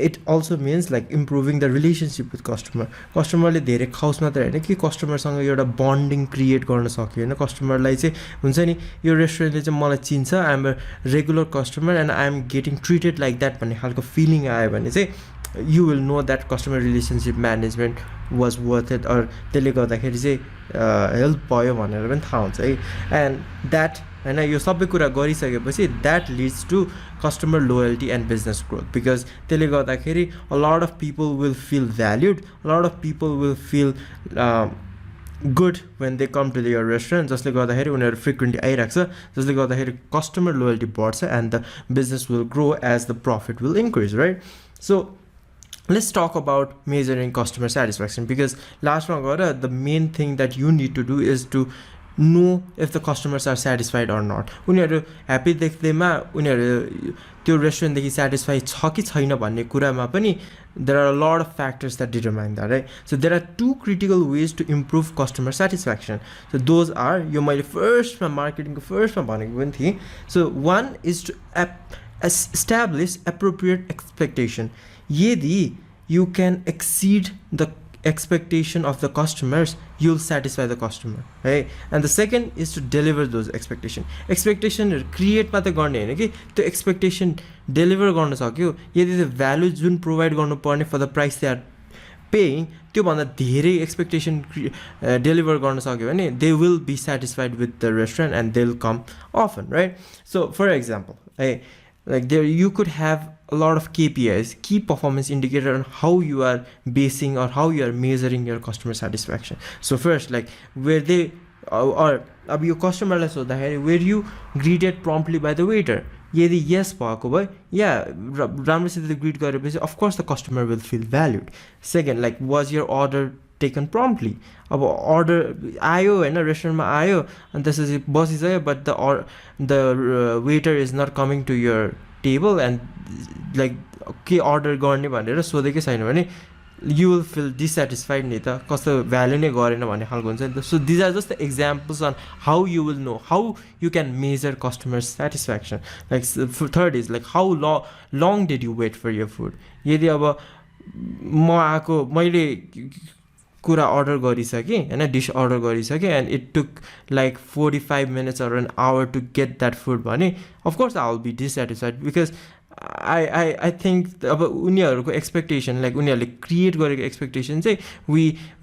it also means like improving the relationship with कस्टमरले धेरै खाउस मात्र होइन कि कस्टमरसँग एउटा बन्डिङ क्रिएट गर्न सक्यो होइन कस्टमरलाई चाहिँ हुन्छ नि यो रेस्टुरेन्टले चाहिँ मलाई चिन्छ I am a regular customer and I am getting treated like that भन्ने खालको फिलिङ आयो भने चाहिँ you will know that customer relationship management was worth it or त्यसले गर्दाखेरि चाहिँ हेल्प भयो भनेर पनि थाहा हुन्छ है. एन्ड द्याट होइन यो सबै कुरा गरिसकेपछि that leads to customer loyalty and business growth because त्यसले गर्दाखेरि a lot of people will feel valued lot of people will feel good when they come to your restaurant जसले गर्दाखेरि उनीहरू फ्रिक्वेन्टली आइरहेको छ जसले गर्दाखेरि कस्टमर लोयल्टी बढ्छ and the business will grow as the profit will increase right. So let's talk about measuring customer satisfaction because last one the main thing that you need to do is to know if the customers are satisfied or not. उनीहरू happy देख्दैमा उनीहरू त्यो रेस्टुरेन्टदेखि satisfy छ कि छैन भन्ने कुरामा पनि there are a lot of factors that determine that right. So there are two critical ways to improve customer satisfaction. So those are यो मैले फर्स्टमा मार्केटिङको फर्स्टमा भनेको पनि थिएँ. So one is to establish appropriate expectation. यदि you can exceed the expectation of the customers you'll satisfy the customer right. And the second is to deliver those expectation create मात्र गर्ने हैन कि त्यो expectation deliver गर्न सक्यो यदि त्यो भ्यालु जुन प्रोभाइड गर्नुपर्ने for the price they are paying त्यो भन्दा धेरै expectation deliver गर्न सक्यो भने they will be satisfied with the restaurant and they'll come often right. So for example like there you could have a lot of KPIs, key performance indicator on how you are basing or how you are measuring your customer satisfaction. So first like where they or अब यो कस्टमरलाई सोद्धाखेरि were you greeted promptly by the waiter यदि yes भएको भए या राम्रोसित grit गरेपछि of course the customer will feel valued. Second like was your order taken promptly अब अर्डर आयो होइन रेस्टुरेन्टमा आयो अनि त्यसपछि बसिसक्यो but the waiter is not coming to your table and like के अर्डर गर्ने भनेर सोधेकै छैन भने यु विल फिल डिससेटिस्फाइड नि त कस्तो भ्याल्यु नै गरेन भन्ने खालको हुन्छ नि त. So these are just the examples on how you will know how you can measure customer satisfaction. Like third is like how long did you wait for your food. यदि अब म आएको मैले कुरा अर्डर गरिसकेँ होइन डिस अर्डर गरिसकेँ and it took like 45 minutes or an hour to get that food भने of course I will be dissatisfied because I think अब उनीहरूको एक्सपेक्टेसन लाइक उनीहरूले क्रिएट गरेको एक्सपेक्टेसन चाहिँ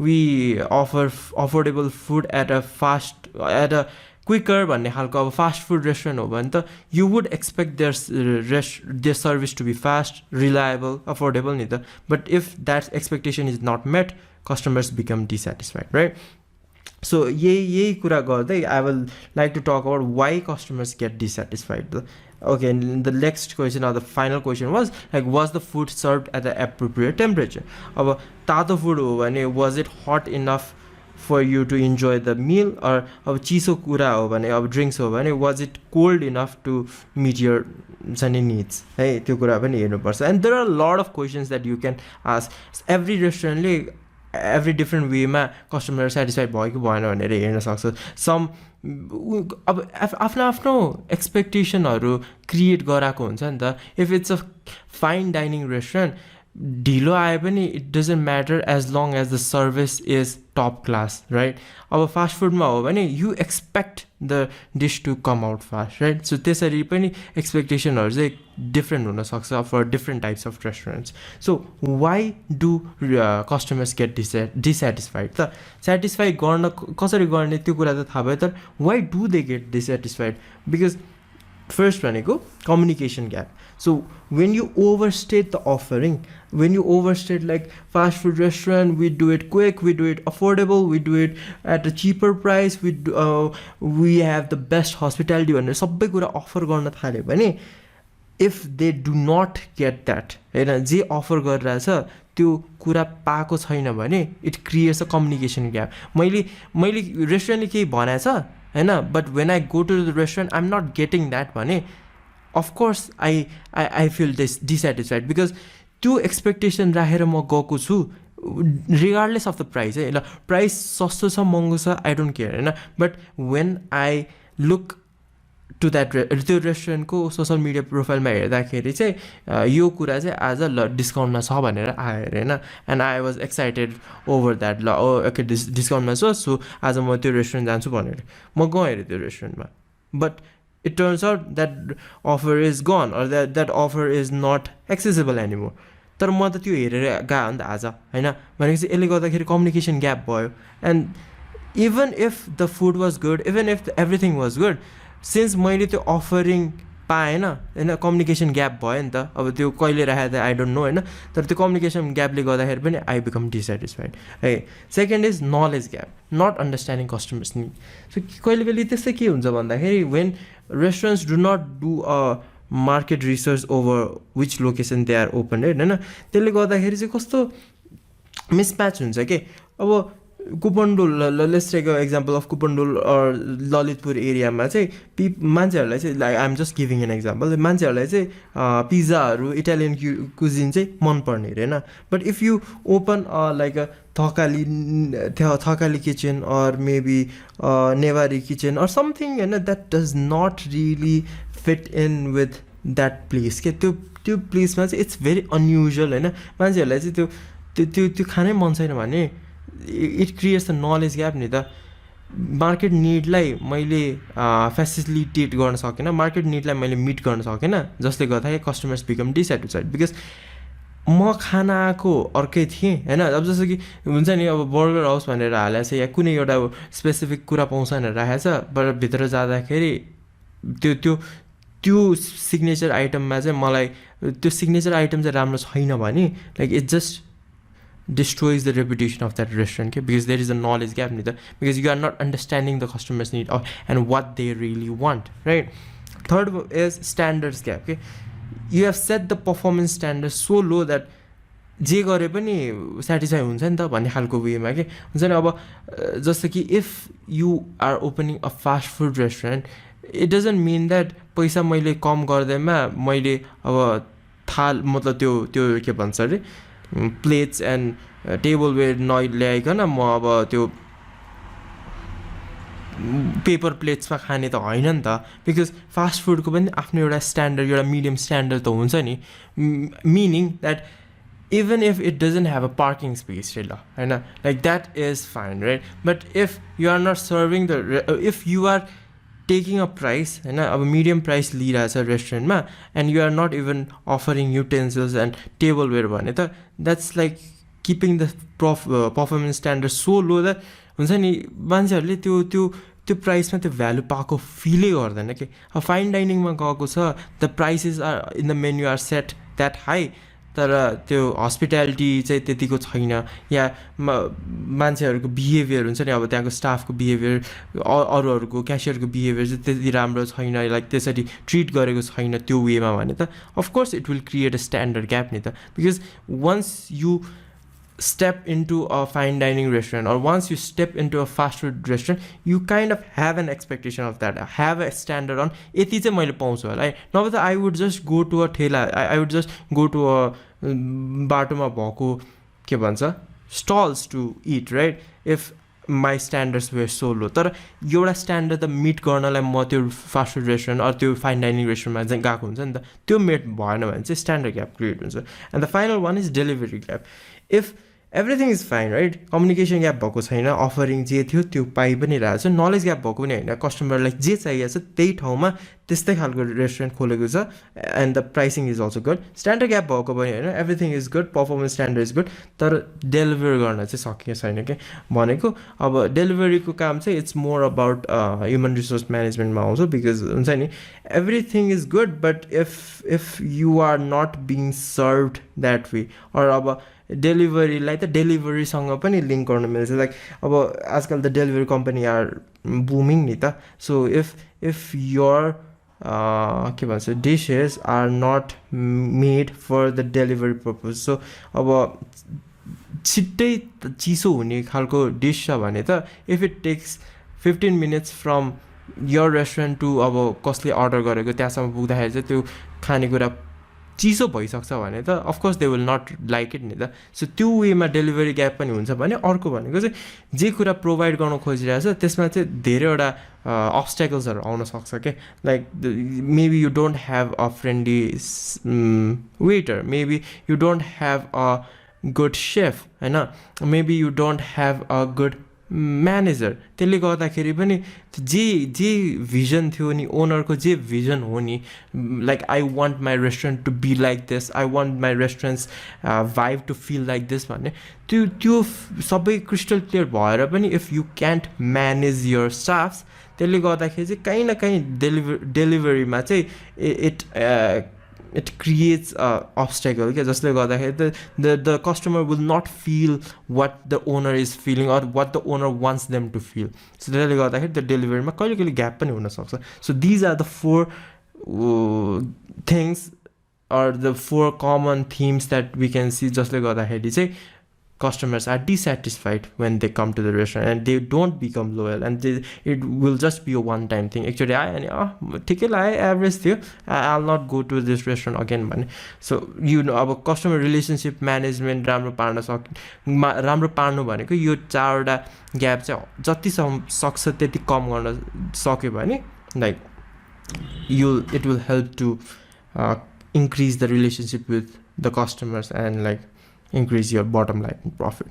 we offer affordable food at a quicker भन्ने खालको अब fast food restaurant हो भने त you would expect their service to be fast reliable affordable नि त but if that expectation is not met customers become dissatisfied right so यही कुरा गर्दै I will like to talk about why customers get dissatisfied Okay, and the next question or the final question was like, was the food served at the appropriate temperature? अब तातो food हो भने was it hot enough for you to enjoy the meal? or अब चिसो कुरा हो भने अब drinks हो भने was it cold enough to meet your needs? है त्यो कुरा पनि हेर्नुपर्छ and there are a lot of questions that you can ask. Every restaurant ले every different way मा कस्टमर सेटिस्फाइड भयो कि भएन भनेर हेर्न सक्छ सम अब आफ्नो आफ्नो एक्सपेक्टेसनहरू क्रिएट गराएको हुन्छ नि त if it's a fine dining restaurant ढिलो आए पनि it doesn't matter as long as the service is top class right अब फास्ट फुडमा हो भने you expect the dish to come out fast right so त्यसरी पनि एक्सपेक्टेसनहरू चाहिँ डिफ्रेन्ट हुनसक्छ for different types of restaurants so why do customers get dissatisfied त सेटिस्फाई गर्न कसरी गर्ने त्यो कुरा त थाहा भयो तर why do they get dissatisfied because first भनेको communication gap so when you overstate the offering when you overstate like fast food restaurant we do it quick we do it affordable we do it at a cheaper price we have the best hospitality भनेर सबै कुरा offer गर्न थाल्यो भने if they do not get that हैन जे offer गरिरहेछ त्यो कुरा पाएको छैन भने it creates a communication gap मैले रेस्टुरेन्टले केही भनेछ हैन but when I go to the restaurant I'm not getting that भने of course I feel dissatisfied because त्यो एक्सपेक्टेसन राखेर म गएको छु regardless of the price है ल प्राइस सस्तो छ महँगो छ आई डोन्ट केयर हैन but when I look to that त्यो रेस्टुरेन्टको सोसल मिडिया प्रोफाइलमा हेर्दाखेरि चाहिँ यो कुरा चाहिँ आज ल डिस्काउन्टमा छ भनेर आयो अरे हैन and I was excited over that ल ओके डिस्काउन्टमा छ सो आज म त्यो रेस्टुरेन्ट जान्छु भनेर म गएँ अरे त्यो रेस्टुरेन्टमा but it turns out that offer is gone or that offer is not accessible anymore तर म त त्यो हेरेर गएको हो नि त आज हैन भनेपछि यसले गर्दाखेरि कम्युनिकेसन ग्याप भयो and even if the food was good even if everything was good since मैले त्यो अफरिङ पाएन हैन कम्युनिकेसन ग्याप भयो नि त अब त्यो कहिले राखेको त आई डोन्ट नो हैन तर त्यो कम्युनिकेसन ग्यापले गर्दाखेरि पनि आई बिकम डिसेटिस्फाइड है second is knowledge gap not understanding customers need so कहिले कहिले त्यस्तै के हुन्छ भन्दाखेरि when restaurants do not do a market research over which location they are open हैन त्यसले गर्दाखेरि चाहिँ कस्तो मिसम्याच हुन्छ के अब Kupondole let's take a example of Kupondole or Lalitpur एरियामा चाहिँ मान्छेहरूलाई चाहिँ like I am just giving an example मान्छेहरूलाई चाहिँ पिज्जाहरू इटालियन कुजिन चाहिँ मनपर्ने अरे होइन but if you open like a Thakali kitchen or maybe Newari kitchen or something होइन that does not really fit in with that place के त्यो प्लेसमा चाहिँ इट्स भेरी अनयुजुअल होइन मान्छेहरूलाई चाहिँ त्यो खानै मन छैन भने it creates the knowledge gap नि त मार्केट निडलाई मैले फेसिलिटेट गर्न सकेन मार्केट निडलाई मैले मिट गर्न सकेन जसले गर्दाखेरि कस्टमर्स बिकम डिसेटिस्फाइड बिकज म खाना आएको अर्कै थिएँ होइन अब जस्तो कि हुन्छ नि अब बर्गर हाउस भनेर हालेको छ या कुनै एउटा स्पेसिफिक कुरा पाउँछ भनेर राखेको छ बट भित्र जाँदाखेरि त्यो सिग्नेचर आइटममा चाहिँ मलाई त्यो सिग्नेचर आइटम चाहिँ राम्रो छैन भने like it just destroys the reputation of that restaurant okay? Because there is a knowledge gap neither because you are not understanding the customer's need and what they really want right third is standards gap okay you have set the performance standards so low that जे गरे पनि satisfy हुन्छ नि त भन्ने खालको वेमा के हुन्छ नि अब जस्तो कि if you are opening a fast food restaurant it doesn't mean that पैसा मैले कम गर्दैमा मैले अब थाल मतलब त्यो के भन्छ अरे प्लेट्स एन्ड टेबल वेयर ल्याइकन म अब त्यो पेपर प्लेट्समा खाने त होइन नि त बिकज फास्ट फुडको पनि आफ्नो एउटा स्ट्यान्डर्ड एउटा मिडियम स्ट्यान्डर्ड त हुन्छ नि meaning that even if it doesn't have a parking space, right? Like that is fine, right? But if you are not serving if you are taking a price and a medium price lead as a restaurant ma, and you are not even offering utensils and tableware bhane, that's like keeping the performance standard so low that हुन्छ नि मान्छेहरूले त्यो प्राइसमा त्यो value पाएको फिलै गर्दैन कि अब फाइन डाइनिङमा गएको छ the prices are in the menu are set that high तर त्यो हस्पिटालिटी चाहिँ त्यतिको छैन या मान्छेहरूको बिहेभियर हुन्छ नि अब त्यहाँको स्टाफको बिहेभियर अरूहरूको क्यासियरको बिहेभियर चाहिँ त्यति राम्रो छैन लाइक त्यसरी ट्रिट गरेको छैन त्यो वेमा भने त of course it will create a standard gap नि त because once you step into a fine dining restaurant or once you step into a fast food restaurant, you kind of have an expectation of that, have a standard on यति चाहिँ मैले पाउँछु होला है नभए त I would just go to a ठेला I would just go to a बाटोमा भएको के भन्छ stalls to eat, right? If my standards were so low तर एउटा स्ट्यान्डर्ड त मिट गर्नलाई म त्यो फास्ट फुड रेस्टुरेन्ट अर त्यो फाइन डाइनिङ रेस्टुरेन्टमा चाहिँ गएको हुन्छ नि त त्यो मेट भएन भने चाहिँ स्ट्यान्डर्ड ग्याप क्रिएट हुन्छ and the final one is delivery gap if everything is fine right communication gap भएको छैन अफरिङ जे थियो त्यो पाइ पनि रहेको छ नलेज ग्याप भएको पनि होइन कस्टमरलाई जे चाहिएको छ त्यही ठाउँमा त्यस्तै खालको रेस्टुरेन्ट खोलेको छ and the pricing is also good standard gap भएको पनि होइन everything is good performance standard is good तर डेलिभर गर्न चाहिँ सकिएको छैन कि भनेको अब डेलिभरीको काम चाहिँ it's more about human resource म्यानेजमेन्टमा आउँछ बिकज हुन्छ नि everything is good but if you are not being served that way or अब डेलिभरीलाई त डेलिभरीसँग पनि लिङ्क गर्न मिल्छ लाइक अब आजकल त डेलिभरी कम्पनी आर बुमिङ नि त सो इफ योर के भन्छ dishes are not made for the delivery purpose so अब छिट्टै चिसो हुने खालको डिस छ भने त if it takes 15 minutes from your restaurant to अब कसले अर्डर गरेको त्यहाँसम्म पुग्दाखेरि चाहिँ त्यो खानेकुरा चिसो भइसक्छ भने त of course they will not like it नि त सो त्यो वेमा डेलिभरी ग्याप पनि हुन्छ भने अर्को भनेको चाहिँ जे कुरा प्रोभाइड गर्न खोजिरहेको छ त्यसमा चाहिँ धेरैवटा अब्स्ट्याकल्सहरू आउन सक्छ क्या like maybe you don't have a friendly waiter maybe you don't have a good chef होइन maybe you don't have a good manager त्यसले गर्दाखेरि पनि जे भिजन थियो नि ओनरको जे भिजन हो नि like I want my restaurant to be like this I want my restaurant's vibe to feel like this भन्ने त्यो सबै क्रिस्टल क्लियर भएर पनि if you can't manage your staffs त्यसले गर्दाखेरि चाहिँ कहीँ न कहीँ डेलिभरीमा चाहिँ it creates a obstacle क्या जसले गर्दाखेरि the customer will not feel what the owner is feeling or what the owner wants them to feel so त्यसले गर्दाखेरि त्यो डेलिभरीमा कहिले कहिले ग्याप पनि हुनसक्छ so these are the four things or the four common themes that we can see जसले गर्दाखेरि चाहिँ customers are dissatisfied when they come to the restaurant and they don't become loyal and it will just be a one-time thing actually ठिकै लाग्यो average थियो I'll not go to this restaurant again भने so you know अब customer relationship management राम्रो पार्नु भनेको यो चारवटा ग्याप चाहिँ जति सक्छ त्यति कम गर्न सक्यो भने like it will help to increase the relationship with the customers and like increase your bottom line profit.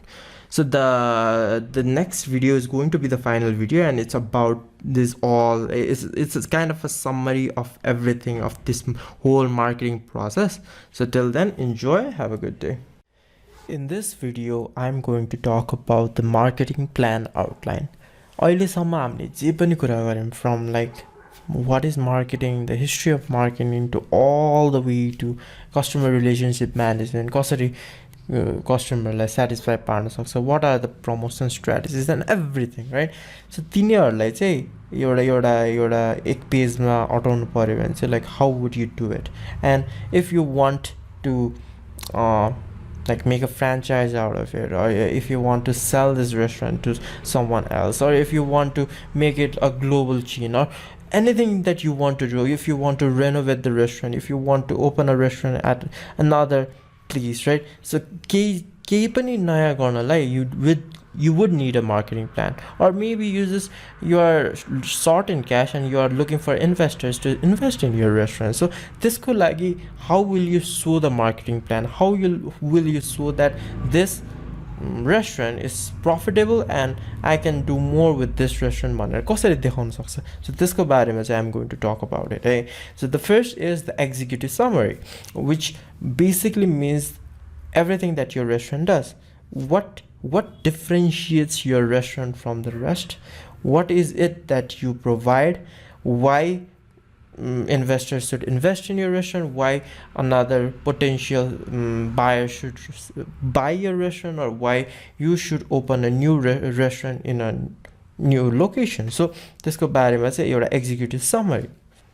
So the next video is going to be the final video and it's about this all it's kind of a summary of everything of this whole marketing process. So till then, enjoy, have a good day. In this video I'm going to talk about the marketing plan outline. अहिलेसम्म हामीले जे पनि कुरा गर्यौं from like what is marketing, the history of marketing to all the way to customer relationship management, कसरी कस्टमरलाई satisfy पार्न सक्छ what are the promotion strategies and everything, right? So तिनीहरूलाई चाहिँ एउटा एक पेजमा अटाउनु पर्यो भने चाहिँ like how would you do it? And if you want to like make a franchise out of it, or if you want to sell this restaurant to someone else, or if you want to make it a global chain, or anything that you want to do, if you want to renovate the restaurant, if you want to open a restaurant at another place, right? So केही पनि नयाँ गर्नलाई with you would need a marketing plan. Or maybe you are short in cash and you are looking for investors to invest in your restaurant. So त्यसको लागि how will you show the marketing plan, how will you show that this restaurant is profitable and I can do more with this restaurant भनेर कसरी देखाउन सक्छ. So त्यसको बारेमा चाहिँ I'm going to talk about it. So the first is the executive summary, which basically means everything that your restaurant does. What differentiates your restaurant from the rest? What is it that you provide? Why investors should invest in your restaurant? Why another potential buyer should buy your restaurant? Or why you should open a new restaurant in a new location? So त्यसको बारेमा चाहिँ एउटा executive summary,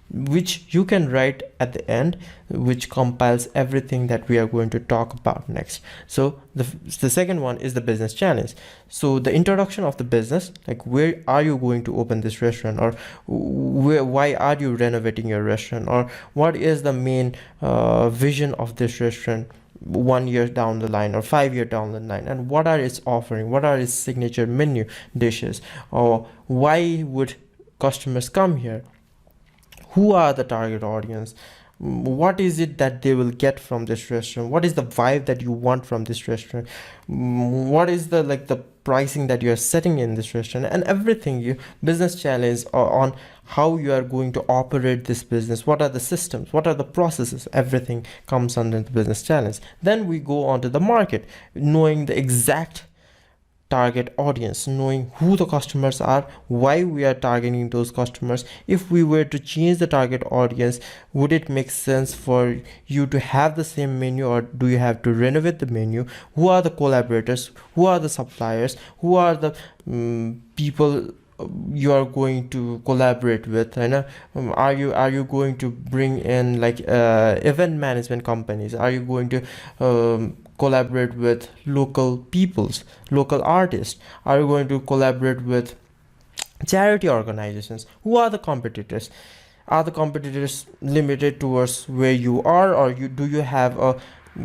which you can write at the end, which compiles everything that we are going to talk about next. So the second one is the business challenge. So the introduction of the business, like where are you going to open this restaurant, or why are you renovating your restaurant, or what is the main vision of this restaurant 1 year down the line or 5 year down the line, and what are its offering, what are its signature menu dishes, or why would customers come here, who are the target audience, what is it that they will get from this restaurant, what is the vibe that you want from this restaurant, what is the the pricing that you are setting in this restaurant, and everything. You business challenge on how you are going to operate this business, what are the systems, what are the processes, everything comes under the business challenge. Then we go on to the market, knowing the exact target audience, knowing who the customers are, why we are targeting those customers. If we were to change the target audience, would it make sense for you to have the same menu, or do you have to renovate the menu? Who are the collaborators, who are the suppliers, who are the people you are going to collaborate with, and are you going to bring in event management companies, are you going to collaborate with local local artists, are you going to collaborate with charity organizations? Who are the competitors? Are the competitors limited towards where you are, or do you have a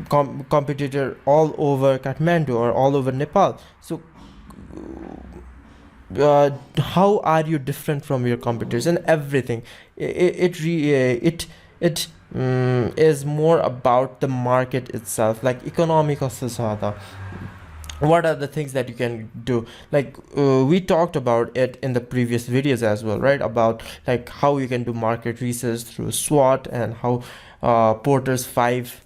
competitor all over Kathmandu or all over Nepal? So how are you different from your competitors, and everything. It is more about the market itself, like economic society. What are the things that you can do? We talked about it in the previous videos as well, right? About how you can do market research through SWOT, and how Porter's 5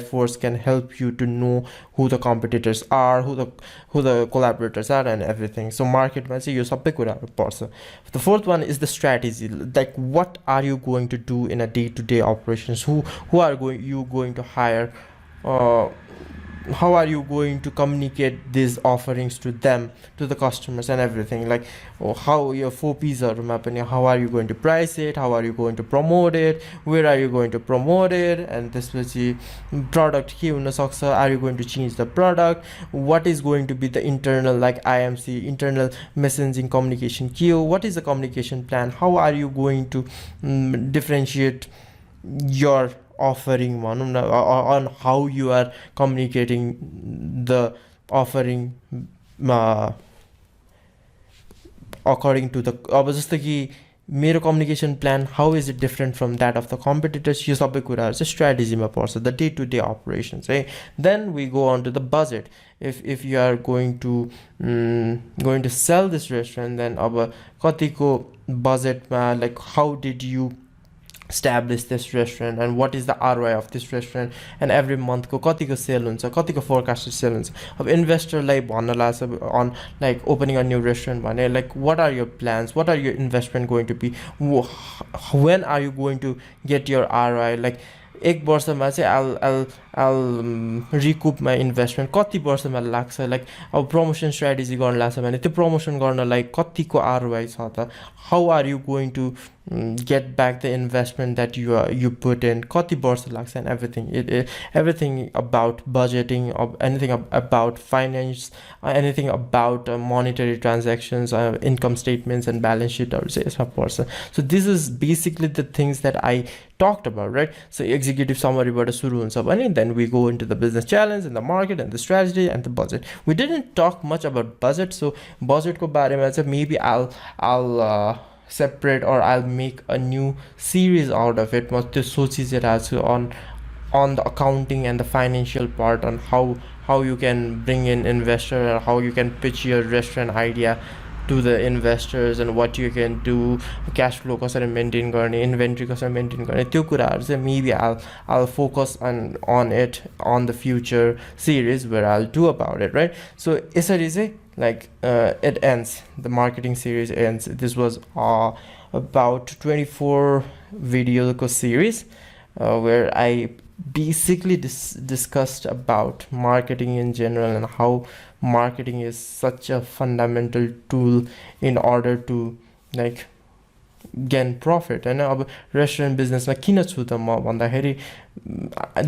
force can help you to know who the competitors are, who the collaborators are, and everything. So market ma चाहिँ यो सबै कुराहरु पर्छ. The fourth one is the strategy, what are you going to do in a day-to-day operations, who are you going to hire, how are you going to communicate these offerings to them, to the customers, and everything. How your 4Ps are mapping, how are you going to price it, how are you going to promote it, where are you going to promote it, and this product ke hunna sakcha, are you going to change the product, what is going to be the internal IMC, internal messaging communication queue, what is the communication plan, how are you going to differentiate your offering on how you are communicating the offering according to the अब जस्तो कि मेरो communication plan, how is it different from that of the competitors. यो सबै कुराहरु चाहिँ strategy मा पर्छ, the day to day operations. Then we go on to the budget. If you are going to sell this restaurant, then अब कतिको budget मा how did you establish this restaurant, and what is the ROI of this restaurant, and every month को कतिको sale हुन्छ, कतिको forecasted sale हुन्छ. अब इन्भेस्टरलाई भन्न लाग्छ on opening a new restaurant भने what are your plans, what are your investment going to be, when are you going to get your ROI, एक वर्षमा चाहिँ I'll recoup my investment कति वर्षमा लाग्छ. अब प्रमोसन स्ट्र्याटेजी गर्न लाग्छ भने त्यो प्रमोसन गर्नलाई कतिको ROI छ त, how are you going to get back the investment that you put in kati barsa लाग्छ and everything about budgeting, anything about finance, anything about monetary transactions, income statements and balance sheet or say पर्छ. So this is basically the things that I talked about, right? So executive summary बाट सुरु हुन्छ भने then we go into the business challenge and the market and the strategy and the budget. We didn't talk much about budget, so budget को बारेमा चाहिँ maybe I'll separate or I'll make a new series out of it. म त्यो सोचिरहेको छु on the accounting and the financial part, on how you can bring in investor or how you can pitch your restaurant idea to the investors and what you can do, cash flow कसरी maintain गर्ने, inventory कसरी maintain गर्ने, त्यो कुराहरु चाहिँ maybe I'll focus on it on the future series where I'll do about it, right? So यसरी चाहिँ like it ends, the marketing series ends. This was about 24 video series where I basically discussed about marketing in general and how marketing is such a fundamental tool in order to like gain profit. And अब restaurant business मा किन छु त म भन्दाखेरि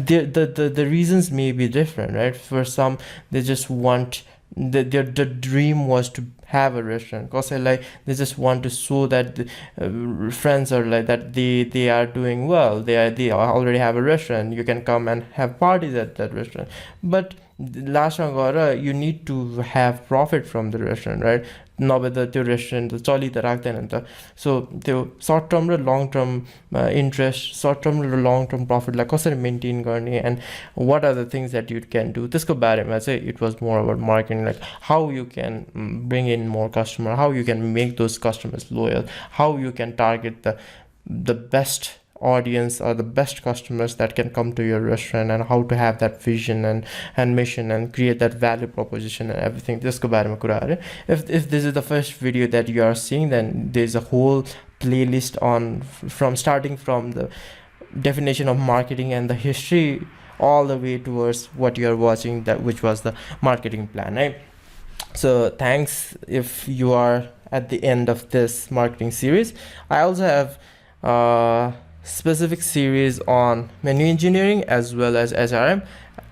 the reasons may be different, right? For some they just want the dream was to have a restaurant, कसैलाई they just want to show that friends are like that they are doing well, they already have a restaurant, you can come and have parties at that restaurant. But last गएर you need to have profit from the restaurant, right? नभए त त्यो restaurant त चलि त राख्दैन नि त. सो त्यो सर्ट टर्म र long term interest, short term र लङ टर्म प्रफिटलाई कसरी मेन्टेन गर्ने and what are the things that you can do, त्यसको बारेमा चाहिँ it was more about marketing, like how you can bring in more customer, how you can make those customers loyal, how you can target the best audience or the best customers that can come to your restaurant, and how to have that vision and mission and create that value proposition and everything. त्यसको बारेमा कुरा गरे. If this is the first video that you are seeing, then there's a whole playlist on from starting from the definition of marketing and the history all the way towards what you are watching, that which was the marketing plan, right? So thanks if you are at the end of this marketing series. I also have specific series on menu engineering as well as SRM.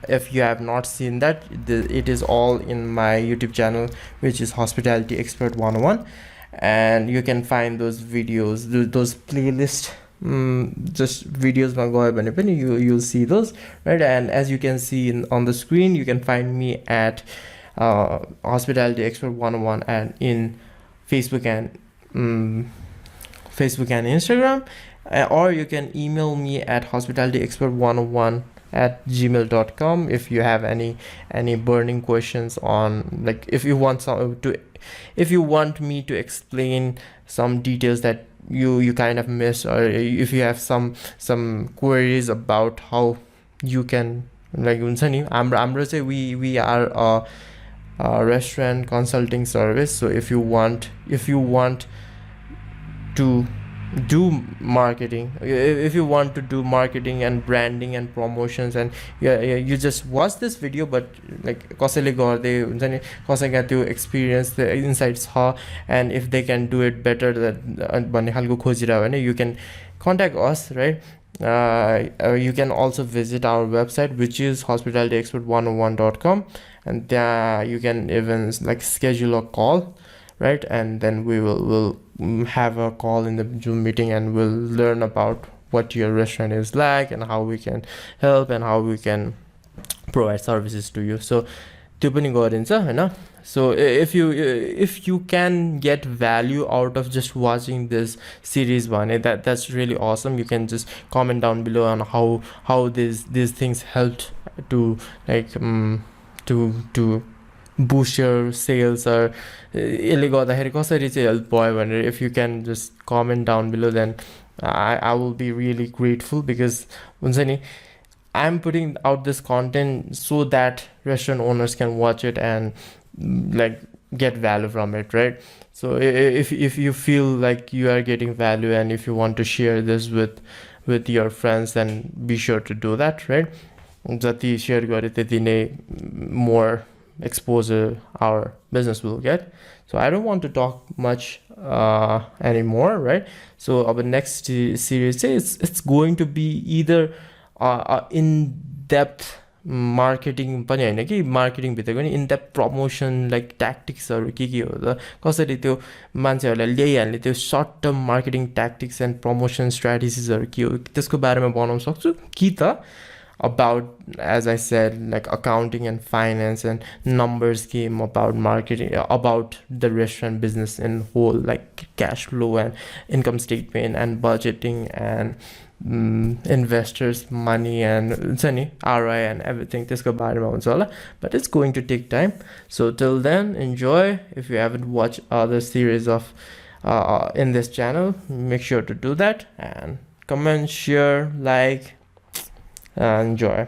If you have not seen that, it is all in my YouTube channel, which is Hospitality Expert 101, and you can find those videos, those playlists, just videos you'll see those, right? And as you can see on the screen, you can find me at Hospitality Expert 101 and in Facebook and Instagram, or you can email me at hospitalityexpert101@gmail.com if you have any burning questions on, like, if you want me to explain some details that you kind of miss, or if you have some queries about how you can, like, we are a restaurant consulting service. So if you want to do marketing, if you want to do marketing and branding and promotions, and you just watch this video, but like कसैले गर्दै हुन्छ नि, कसैका त्यो experience, the insights छ, and if they can do it better भन्ने खालको खोजिरह्यो भने you can contact us, right? You can also visit our website, which is hospitalityexpert101.com, and there you can even like schedule a call, right? And then we'll have a call in the Zoom meeting, and we'll learn about what your restaurant is like and how we can help and how we can provide services to you. So त्यो पनि गरिन्छ हैन. So if you can get value out of just watching this series भने, that's really awesome. You can just comment down below on how these things helped to like to boost your sales, or यसले गर्दाखेरि कसरी चाहिँ help भयो भनेर if you can just comment down below, then I will be really grateful, because हुन्छ नि, I'm putting out this content so that restaurant owners can watch it and like get value from it, right? So if you feel like you are getting value, and if you want to share this with your friends, then be sure to do that, right? जति share गरे त्यति नै more exposure our business will get. So I don't want to talk much anymore, right? So our next series it's going to be either in depth marketing पनि हैन कि marketing भित्रको नि in depth promotion like ट्याक्टिक्सहरू के हो त कसरी त्यो मान्छेहरूलाई ल्याइहाल्ने त्यो short term marketing tactics and promotion स्ट्राटेजिजहरू के हो त्यसको बारेमा बनाउन सक्छु कि त about, as I said, like accounting and finance and numbers game about marketing, about the restaurant business in whole, like cash flow and income statement and budgeting and investors money and ROI and everything. But it's going to take time. So till then, enjoy. If you haven't watched other series of in this channel, make sure to do that and comment, share, like, enjoy.